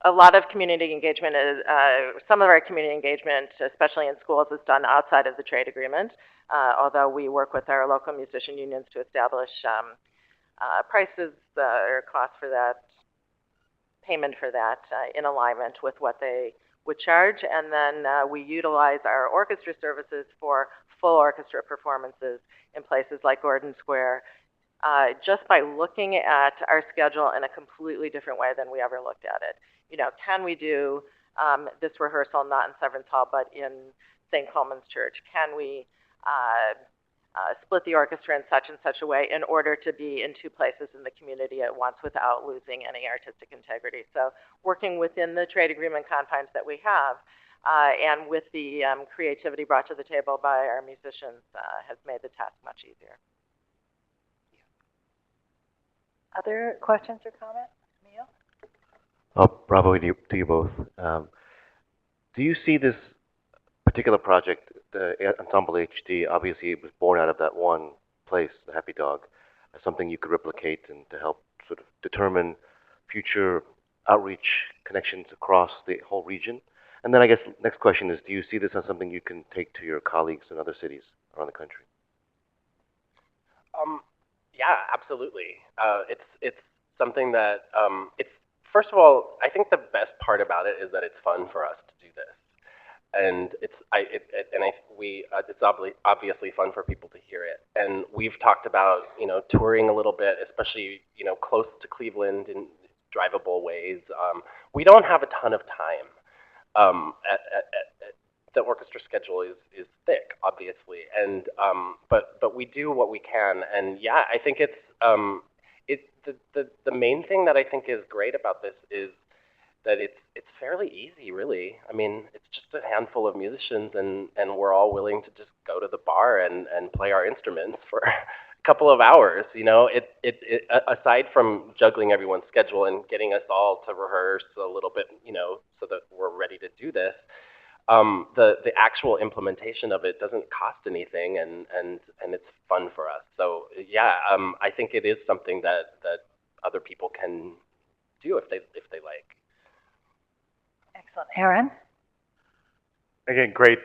a lot of community engagement is, some of our community engagement, especially in schools, is done outside of the trade agreement, although we work with our local musician unions to establish prices or costs for that, payment for that in alignment with what they would charge, and then we utilize our orchestra services for full orchestra performances in places like Gordon Square, just by looking at our schedule in a completely different way than we ever looked at it. Can we do this rehearsal not in Severance Hall but in St. Coleman's Church? Can we split the orchestra in such and such a way in order to be in two places in the community at once without losing any artistic integrity? So working within the trade agreement confines that we have and with the creativity brought to the table by our musicians has made the task much easier. Other questions or comments? Neil? Bravo to you both. Do you see this particular project, the Ensemble HD, obviously it was born out of that one place, the Happy Dog, as something you could replicate and to help sort of determine future outreach connections across the whole region? And then I guess next question is, do you see this as something you can take to your colleagues in other cities around the country? Yeah, absolutely. It's something that it's, first of all, I think the best part about it is that it's fun for us to do this. And it's obviously fun for people to hear it. And we've talked about, touring a little bit, especially, close to Cleveland in drivable ways. We don't have a ton of time. The orchestra schedule is thick, obviously, and but we do what we can. And yeah, I think it's the main thing that I think is great about this is that it's fairly easy, really. I mean, it's just a handful of musicians, and we're all willing to just go to the bar and play our instruments for a couple of hours. Aside from juggling everyone's schedule and getting us all to rehearse a little bit, so that we're ready to do this, the actual implementation of it doesn't cost anything, and it's fun for us. So yeah, I think it is something that other people can do if they like. Excellent. Aaron? Again, great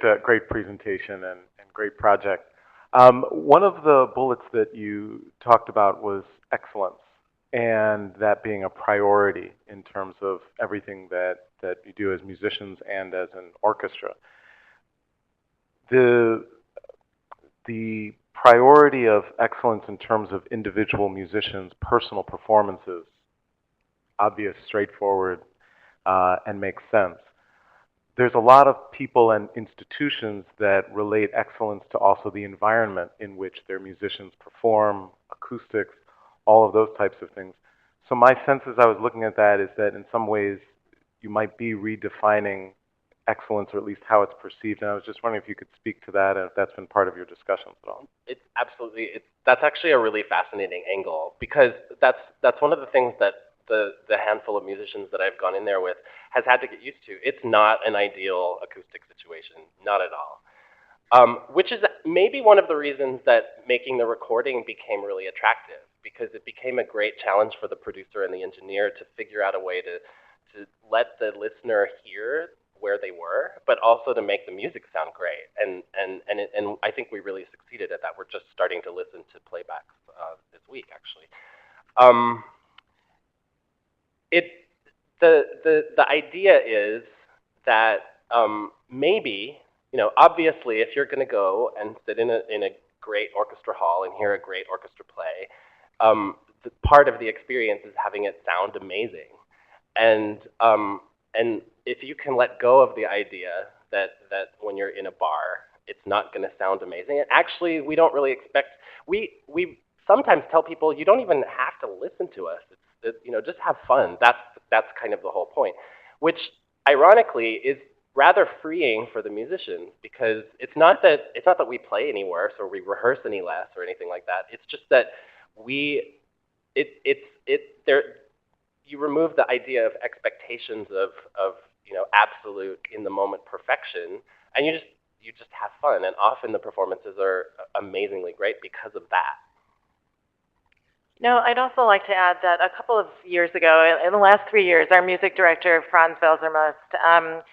presentation and great project. One of the bullets that you talked about was excellence, and that being a priority in terms of everything that you do as musicians and as an orchestra. The priority of excellence in terms of individual musicians' personal performances, obvious, straightforward, and makes sense. There's a lot of people and institutions that relate excellence to also the environment in which their musicians perform, acoustics, all of those types of things. So my sense as I was looking at that is that in some ways you might be redefining excellence, or at least how it's perceived. And I was just wondering if you could speak to that and if that's been part of your discussions at all. It's absolutely, that's actually a really fascinating angle, because that's one of the things that the handful of musicians that I've gone in there with has had to get used to. It's not an ideal acoustic situation, not at all. Which is maybe one of the reasons that making the recording became really attractive, because it became a great challenge for the producer and the engineer to figure out a way to let the listener hear where they were, but also to make the music sound great. And I think we really succeeded at that. We're just starting to listen to playbacks this week, actually. The idea is that maybe, you know, obviously, if you're going to go and sit in a great orchestra hall and hear a great orchestra play, the part of the experience is having it sound amazing. And if you can let go of the idea that when you're in a bar, it's not going to sound amazing. And actually, we don't really expect. We sometimes tell people you don't even have to listen to us. You know, just have fun. That's kind of the whole point, which ironically is rather freeing for the musicians, because it's not that we play any worse or we rehearse any less or anything like that. It's just that you remove the idea of expectations of you know, absolute in the moment perfection, and you just have fun, and often the performances are amazingly great because of that. No, I'd also like to add that a couple of years ago, in the last 3 years, our music director, Franz Welsermost,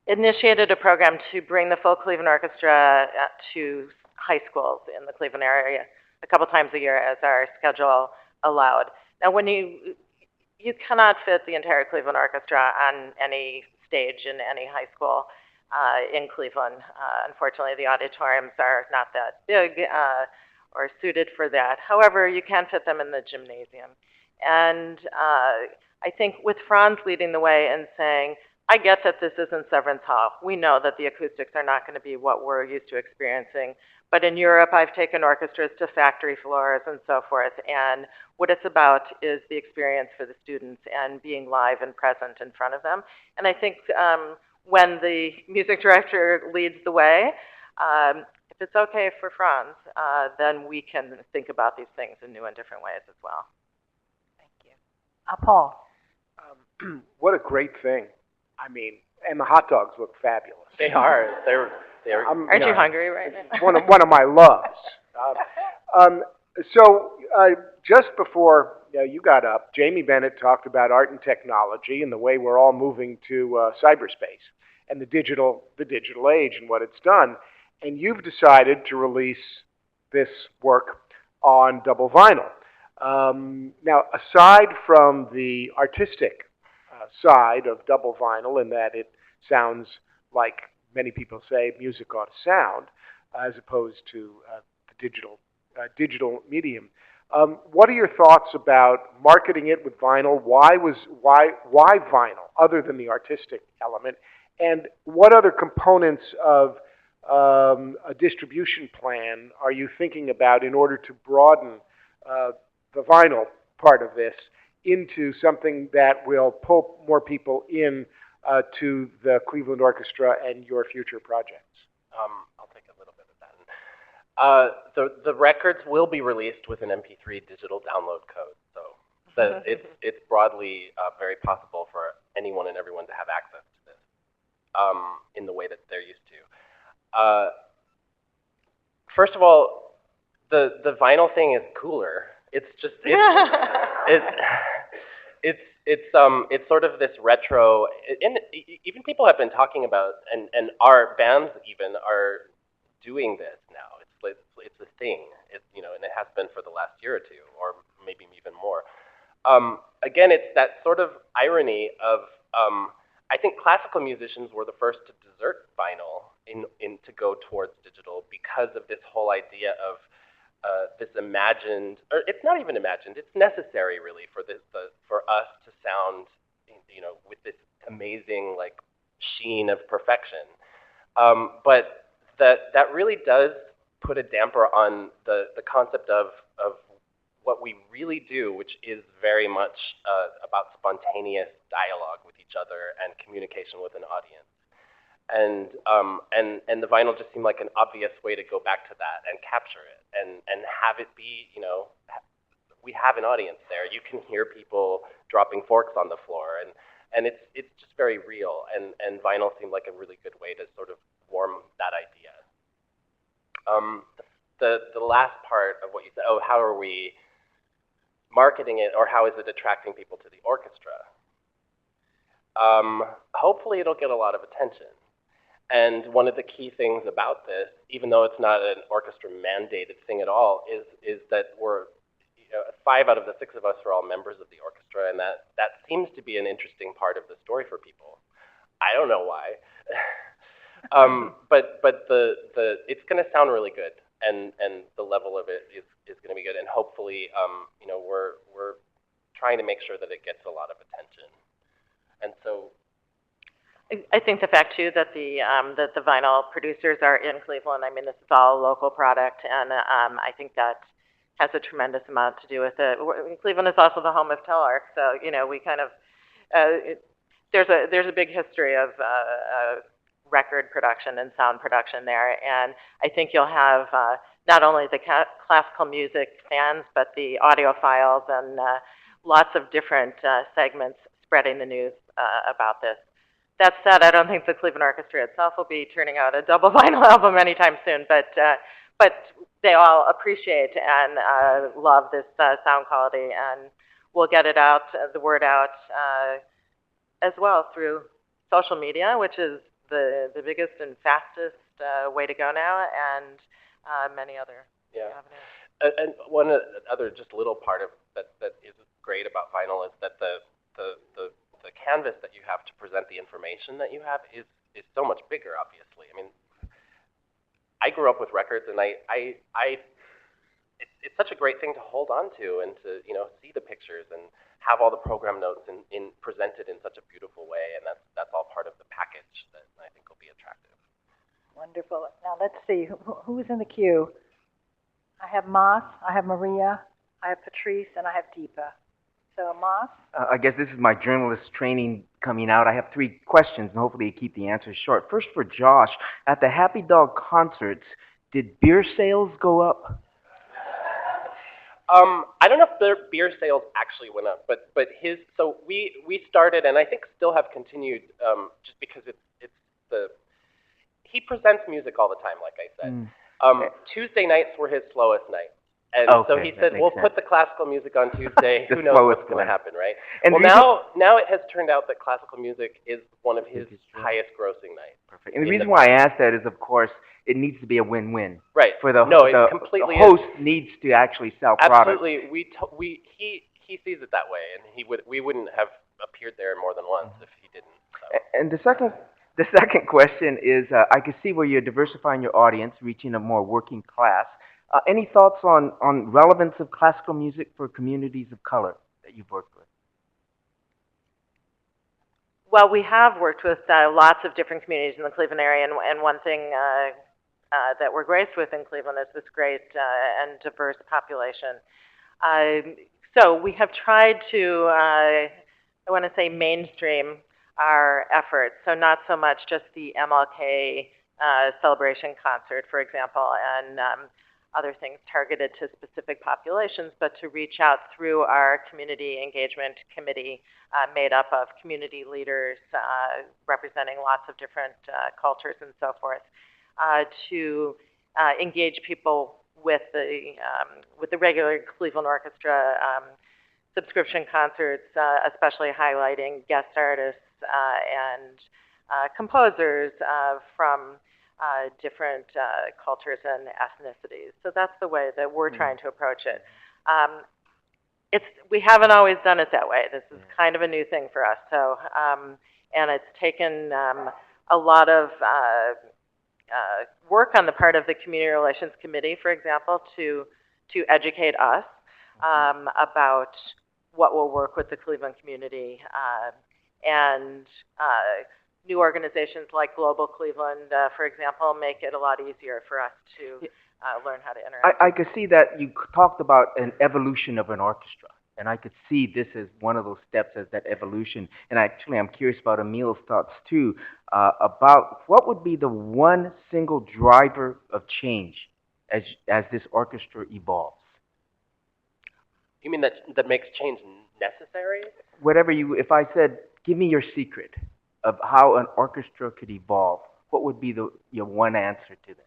initiated a program to bring the full Cleveland Orchestra to high schools in the Cleveland area a couple times a year as our schedule allowed. Now, when you cannot fit the entire Cleveland Orchestra on any stage in any high school in Cleveland. Unfortunately, the auditoriums are not that big or suited for that. However, you can fit them in the gymnasium. And I think with Franz leading the way and saying, I get that this isn't Severance Hall. We know that the acoustics are not going to be what we're used to experiencing. But in Europe, I've taken orchestras to factory floors and so forth. And what it's about is the experience for the students and being live and present in front of them. And I think when the music director leads the way, if it's okay for Franz, then we can think about these things in new and different ways as well. Thank you. Paul. What a great thing. I mean, and the hot dogs look fabulous. They are. They're Aren't you hungry right now? one of my loves. So just before you got up, Jamie Bennett talked about art and technology and the way we're all moving to cyberspace and the digital age and what it's done. And you've decided to release this work on double vinyl. Now, aside from the artistic side of double vinyl, in that it sounds like many people say music ought to sound, as opposed to the digital medium. What are your thoughts about marketing it with vinyl? Why vinyl, other than the artistic element? And what other components of a distribution plan are you thinking about in order to broaden the vinyl part of this into something that will pull more people in to the Cleveland Orchestra and your future projects? I'll take a little bit of that. The records will be released with an MP3 digital download code, so it's broadly very possible for anyone and everyone to have access to this in the way that they're used to. First of all, the vinyl thing is cooler. It's sort of this retro, and even people have been talking about, and our bands even are doing this now. It's a thing, you know, and it has been for the last year or two, or maybe even more. Again, it's that sort of irony of, I think classical musicians were the first to desert vinyl to go towards digital because of this whole idea of this imagined, or it's not even imagined, it's necessary really for us to sound, you know, with this amazing like sheen of perfection. But that really does put a damper on the concept of what we really do, which is very much about spontaneous dialogue with each other and communication with an audience. And the vinyl just seemed like an obvious way to go back to that and capture it and have it be, you know, we have an audience there. You can hear people dropping forks on the floor, and it's just very real. And vinyl seemed like a really good way to sort of warm that idea. The last part of what you said, oh, how are we marketing it, or how is it attracting people to the orchestra? Hopefully it'll get a lot of attention. And one of the key things about this, even though it's not an orchestra mandated thing at all, is that we're, you know, 5 out of the 6 of us are all members of the orchestra, and that seems to be an interesting part of the story for people. I don't know why. But it's going to sound really good, and the level of it is going to be good, and hopefully, you know, we're trying to make sure that it gets a lot of attention. And so, I think the fact too that the vinyl producers are in Cleveland. I mean, this is all a local product, and I think that has a tremendous amount to do with it. Cleveland is also the home of Telarc, so you know we kind of there's a big history of record production and sound production there, and I think you'll have not only the classical music fans, but the audiophiles and lots of different segments spreading the news about this. That said, I don't think the Cleveland Orchestra itself will be turning out a double vinyl album anytime soon, but they all appreciate and love this sound quality, and we'll get it out, the word out, as well through social media, which is the biggest and fastest way to go now, and many other avenues. And one other just little part of that is great about vinyl is that the canvas that you have to present the information that you have is so much bigger, obviously. I mean, I grew up with records, and it's such a great thing to hold on to and to, you know, see the pictures and have all the program notes in presented in such a beautiful way, and that's all part of the package that I think will be attractive. Wonderful. Now let's see, who's in the queue? I have Mas, I have Maria, I have Patrice, and I have Deepa. So, Mas? I guess this is my journalist training coming out. I have 3 questions, and hopefully you keep the answers short. First, for Josh, at the Happy Dog concerts, did beer sales go up? I don't know if the beer sales actually went up, but so we started, and I think still have continued, just because he presents music all the time, like I said. Tuesday nights were his slowest night. And so he said, we'll put the classical music on Tuesday. Who knows what's going to happen, right? And well, now it has turned out that classical music is one of his highest grossing nights. Perfect. And the reason why I asked that is, of course, it needs to be a win-win. Right. For the completely the host needs to actually sell product. Absolutely. He sees it that way, and we wouldn't have appeared there more than once if he didn't. So. And the second question is, I can see where you're diversifying your audience, reaching a more working class. Any thoughts on relevance of classical music for communities of color that you've worked with? Well, we have worked with lots of different communities in the Cleveland area, and one thing that we're graced with in Cleveland is this great and diverse population. So we have tried to, I want to say, mainstream our efforts. So not so much just the MLK celebration concert, for example, and other things targeted to specific populations, but to reach out through our community engagement committee made up of community leaders representing lots of different cultures and so forth, to engage people with the regular Cleveland Orchestra subscription concerts, especially highlighting guest artists and composers from different cultures and ethnicities. So that's the way that we're trying to approach it. We haven't always done it that way. This is kind of a new thing for us. So, and it's taken a lot of work on the part of the Community Relations Committee, for example, to educate us about what will work with the Cleveland community, and new organizations like Global Cleveland, for example, make it a lot easier for us to learn how to interact. I could see that you talked about an evolution of an orchestra, and I could see this as one of those steps as that evolution. And actually, I'm curious about Emil's thoughts too, about what would be the one single driver of change as this orchestra evolves. You mean that makes change necessary? Whatever you, if I said, give me your secret of how an orchestra could evolve, what would be your one answer to that?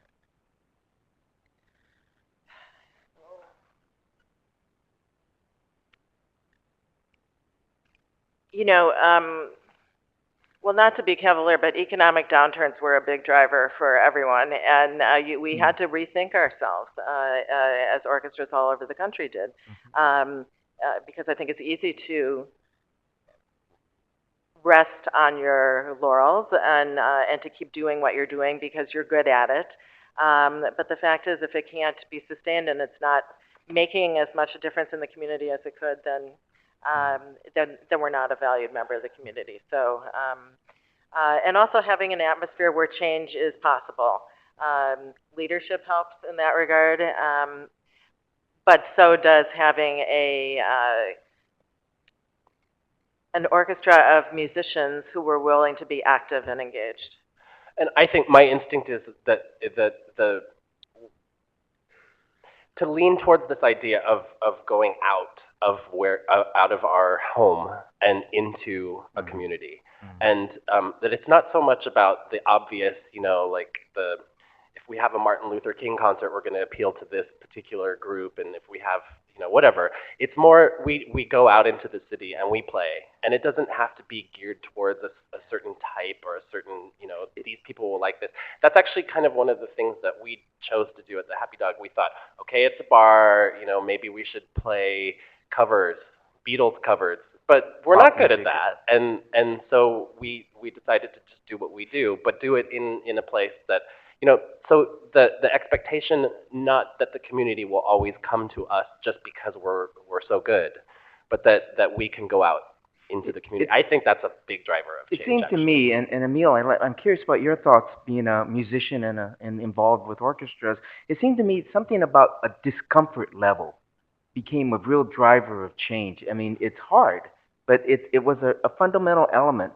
You know, well, not to be cavalier, but economic downturns were a big driver for everyone, and we had to rethink ourselves, as orchestras all over the country did, because I think it's easy to rest on your laurels and to keep doing what you're doing because you're good at it. But the fact is, if it can't be sustained and it's not making as much a difference in the community as it could, then we're not a valued member of the community. So, and also having an atmosphere where change is possible. Leadership helps in that regard, but so does having an orchestra of musicians who were willing to be active and engaged. And I think my instinct is that to lean towards this idea of going out of our home and into a community, and that it's not so much about the obvious, like if we have a Martin Luther King concert, we're going to appeal to this particular group, and if we have whatever, it's more we go out into the city and we play, and it doesn't have to be geared towards a certain type or a certain these people will like this. That's actually kind of one of the things that we chose to do at the Happy Dog. We thought, okay, it's a bar, maybe we should play covers, Beatles covers, but we're not good at that, and so we decided to just do what we do, but do it in a place that so the expectation, not that the community will always come to us just because we're so good, but that we can go out into the community. I think that's a big driver of change. It seems to me, and Emil, I'm curious about your thoughts, being a musician and involved with orchestras. It seemed to me something about a discomfort level became a real driver of change. I mean, it's hard, but it was a fundamental element.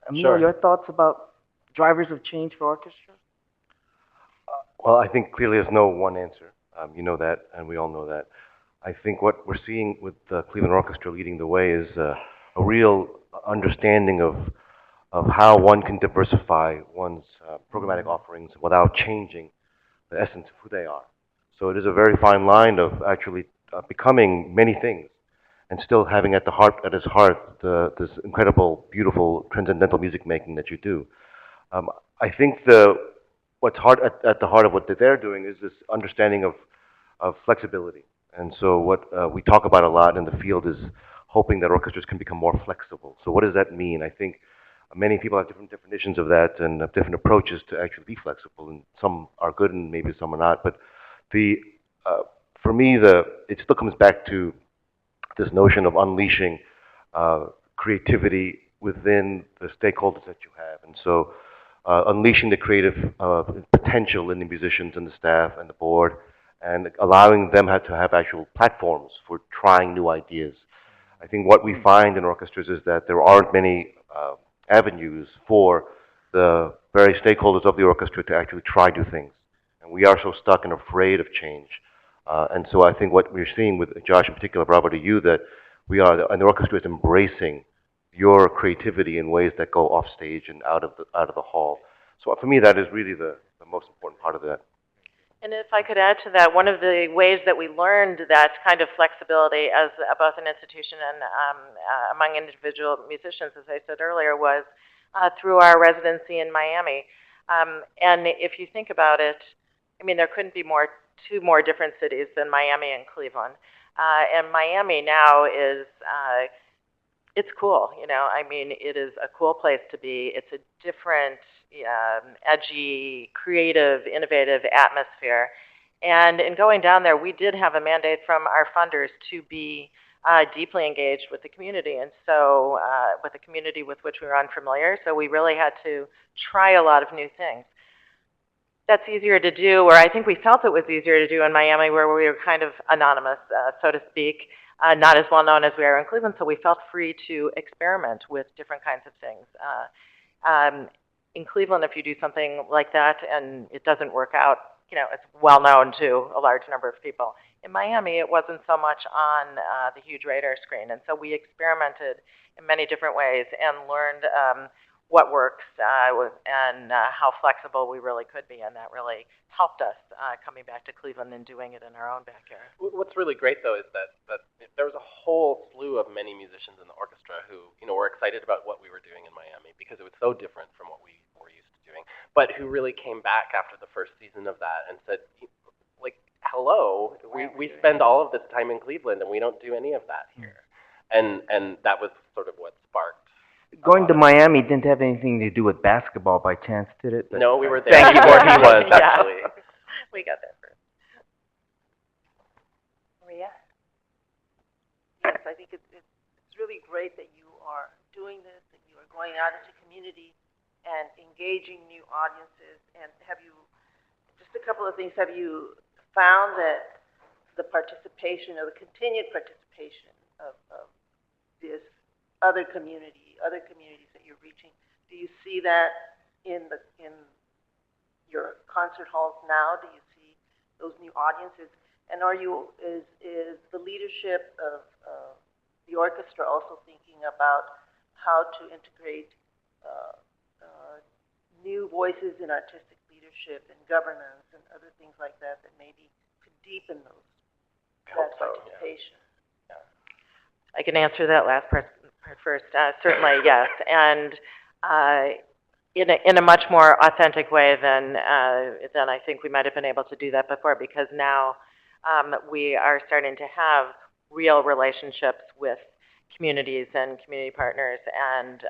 Emil, Sure. Your thoughts about drivers of change for orchestras? Well, I think clearly there's no one answer. You know that, and we all know that. I think what we're seeing with the Cleveland Orchestra leading the way is a real understanding of how one can diversify one's programmatic offerings without changing the essence of who they are. So it is a very fine line of actually becoming many things and still having at its heart this incredible, beautiful, transcendental music making that you do. I think what's hard at the heart of what they're doing is this understanding of flexibility. And so what we talk about a lot in the field is hoping that orchestras can become more flexible. So what does that mean? I think many people have different definitions of that and have different approaches to actually be flexible, and some are good and maybe some are not. But for me, it still comes back to this notion of unleashing creativity within the stakeholders that you have. And so unleashing the creative potential in the musicians and the staff and the board, and allowing them to have actual platforms for trying new ideas. I think what we find in orchestras is that there aren't many avenues for the various stakeholders of the orchestra to actually try new things. And we are so stuck and afraid of change. And so I think what we're seeing with Josh in particular, bravo to you, that and the orchestra is embracing your creativity in ways that go off stage and out of the hall. So for me, that is really the most important part of that. And if I could add to that, one of the ways that we learned that kind of flexibility as both an institution and among individual musicians, as I said earlier, was through our residency in Miami. And if you think about it, I mean, there couldn't be two more different cities than Miami and Cleveland. And Miami now is, it's cool, I mean, it is a cool place to be. It's a different, edgy, creative, innovative atmosphere. And in going down there, we did have a mandate from our funders to be deeply engaged with the community, and so with a community with which we were unfamiliar. So we really had to try a lot of new things. that's easier to do, or I think we felt it was easier to do in Miami, where we were kind of anonymous, so to speak, not as well known as we are in Cleveland, so we felt free to experiment with different kinds of things. In Cleveland, if you do something like that and it doesn't work out, it's well known to a large number of people. In Miami, it wasn't so much on the huge radar screen, and so we experimented in many different ways and learned what works and how flexible we really could be, and that really helped us coming back to Cleveland and doing it in our own backyard. What's really great, though, is that there was a whole slew of many musicians in the orchestra who, were excited about what we were doing in Miami because it was so different from what we were used to doing, but who really came back after the first season of that and said, like, hello, we spend all of this time in Cleveland and we don't do any of that here. And that was sort of what sparked. Going to Miami didn't have anything to do with basketball by chance, did it? But no, we were there thank you before he was, Yeah. actually. We got there first. Maria? Yes, I think it's really great that you are doing this, that you are going out into community and engaging new audiences. And have you, just a couple of things, have you found that the participation or the continued participation of this other communities that you're reaching, do you see that in your concert halls now? Do you see those new audiences? And is the leadership of the orchestra also thinking about how to integrate new voices in artistic leadership and governance and other things like that that maybe could deepen that participation? Yeah. I can answer that last part first. Certainly, yes, and in a much more authentic way than I think we might have been able to do that before, because now we are starting to have real relationships with communities and community partners, and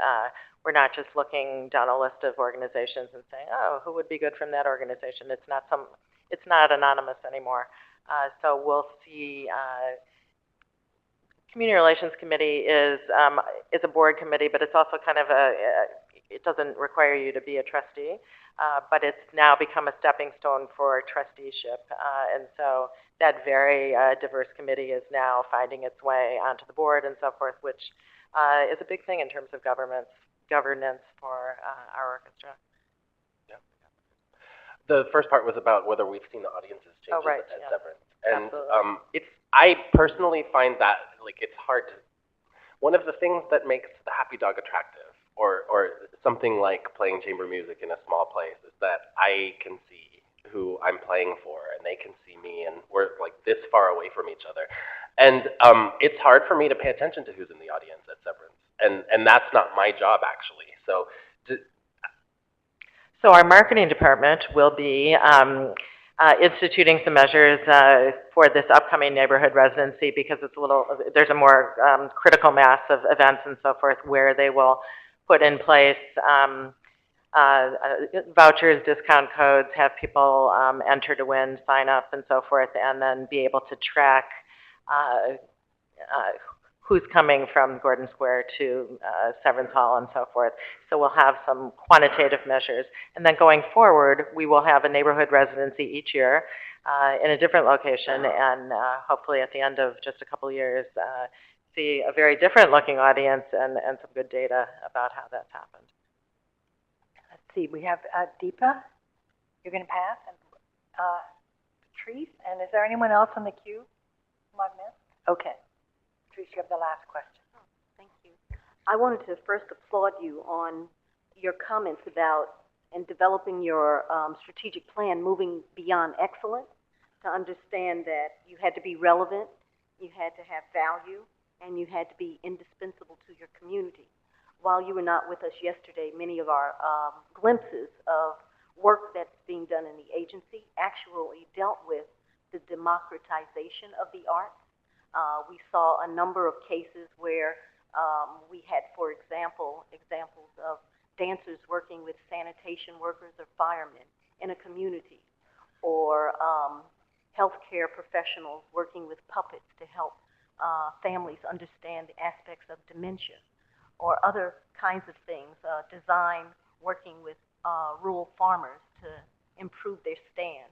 we're not just looking down a list of organizations and saying, oh, who would be good from that organization? It's not anonymous anymore. So we'll see. Community Relations Committee is a board committee, but it's also kind of it doesn't require you to be a trustee, but it's now become a stepping stone for trusteeship. And so that very diverse committee is now finding its way onto the board and so forth, which is a big thing in terms of governance for our orchestra. Yeah. The first part was about whether we've seen the audiences change right, at yeah. Severance. And Absolutely. I personally find that, it's hard to, one of the things that makes the Happy Dog attractive, or something like playing chamber music in a small place, is that I can see who I'm playing for, and they can see me, and we're like this far away from each other. And it's hard for me to pay attention to who's in the audience at Severance, and that's not my job, actually. So our marketing department will be instituting some measures for this upcoming neighborhood residency, because there's a more critical mass of events and so forth where they will put in place vouchers, discount codes, have people enter to win, sign up, and so forth, and then be able to track who's coming from Gordon Square to Severance Hall and so forth. So we'll have some quantitative measures. And then going forward, we will have a neighborhood residency each year in a different location, and hopefully at the end of just a couple of years, see a very different looking audience and some good data about how that's happened. Let's see, we have Deepa, you're going to pass, and Patrice, and is there anyone else on the queue whom I've missed? Okay. Patrice, you have the last question. Oh, thank you. I wanted to first applaud you on your comments about and developing your strategic plan, moving beyond excellence, to understand that you had to be relevant, you had to have value, and you had to be indispensable to your community. While you were not with us yesterday, many of our glimpses of work that's being done in the agency actually dealt with the democratization of the arts. We saw a number of cases where we had, for example, examples of dancers working with sanitation workers or firemen in a community, or healthcare professionals working with puppets to help families understand the aspects of dementia, or other kinds of things, design working with rural farmers to improve their stand.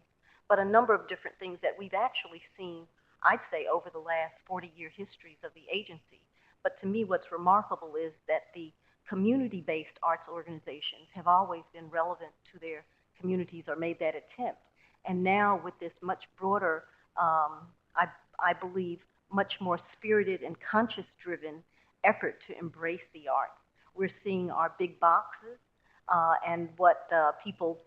But a number of different things that we've actually seen, I'd say, over the last 40-year histories of the agency. But to me, what's remarkable is that the community-based arts organizations have always been relevant to their communities or made that attempt. And now with this much broader, I believe, much more spirited and conscious-driven effort to embrace the arts, we're seeing our big boxes and what people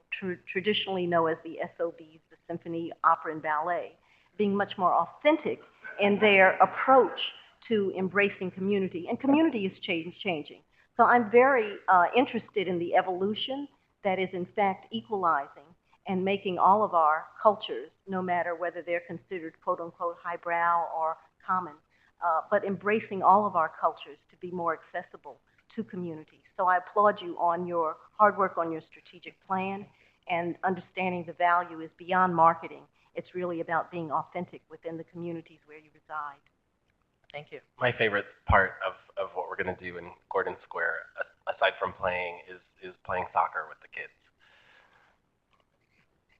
traditionally know as the SOBs, the symphony, opera, and ballet, being much more authentic in their approach to embracing community. And community is changing. So I'm very interested in the evolution that is in fact equalizing and making all of our cultures, no matter whether they're considered quote unquote highbrow or common, but embracing all of our cultures to be more accessible to communities. So I applaud you on your hard work on your strategic plan, and understanding the value is beyond marketing. It's really about being authentic within the communities where you reside. Thank you. My favorite part of what we're going to do in Gordon Square, aside from playing, is playing soccer with the kids.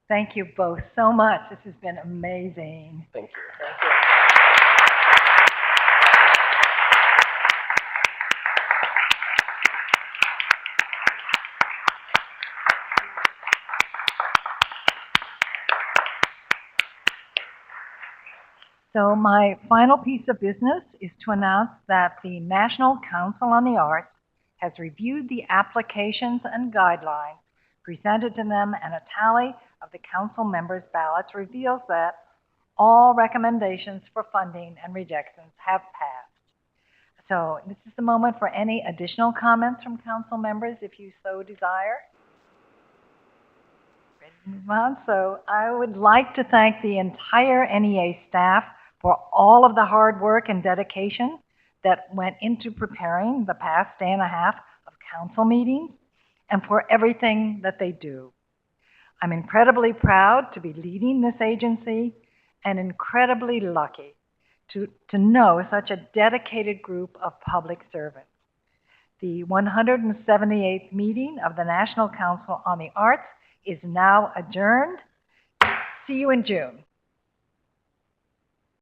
Thank you both so much. This has been amazing. Thank you. Thank you. So my final piece of business is to announce that the National Council on the Arts has reviewed the applications and guidelines presented to them, and a tally of the council members' ballots reveals that all recommendations for funding and rejections have passed. So this is the moment for any additional comments from council members, if you so desire. Ready to move on? So I would like to thank the entire NEA staff for all of the hard work and dedication that went into preparing the past day and a half of council meetings, and for everything that they do. I'm incredibly proud to be leading this agency, and incredibly lucky to know such a dedicated group of public servants. The 178th meeting of the National Council on the Arts is now adjourned. See you in June.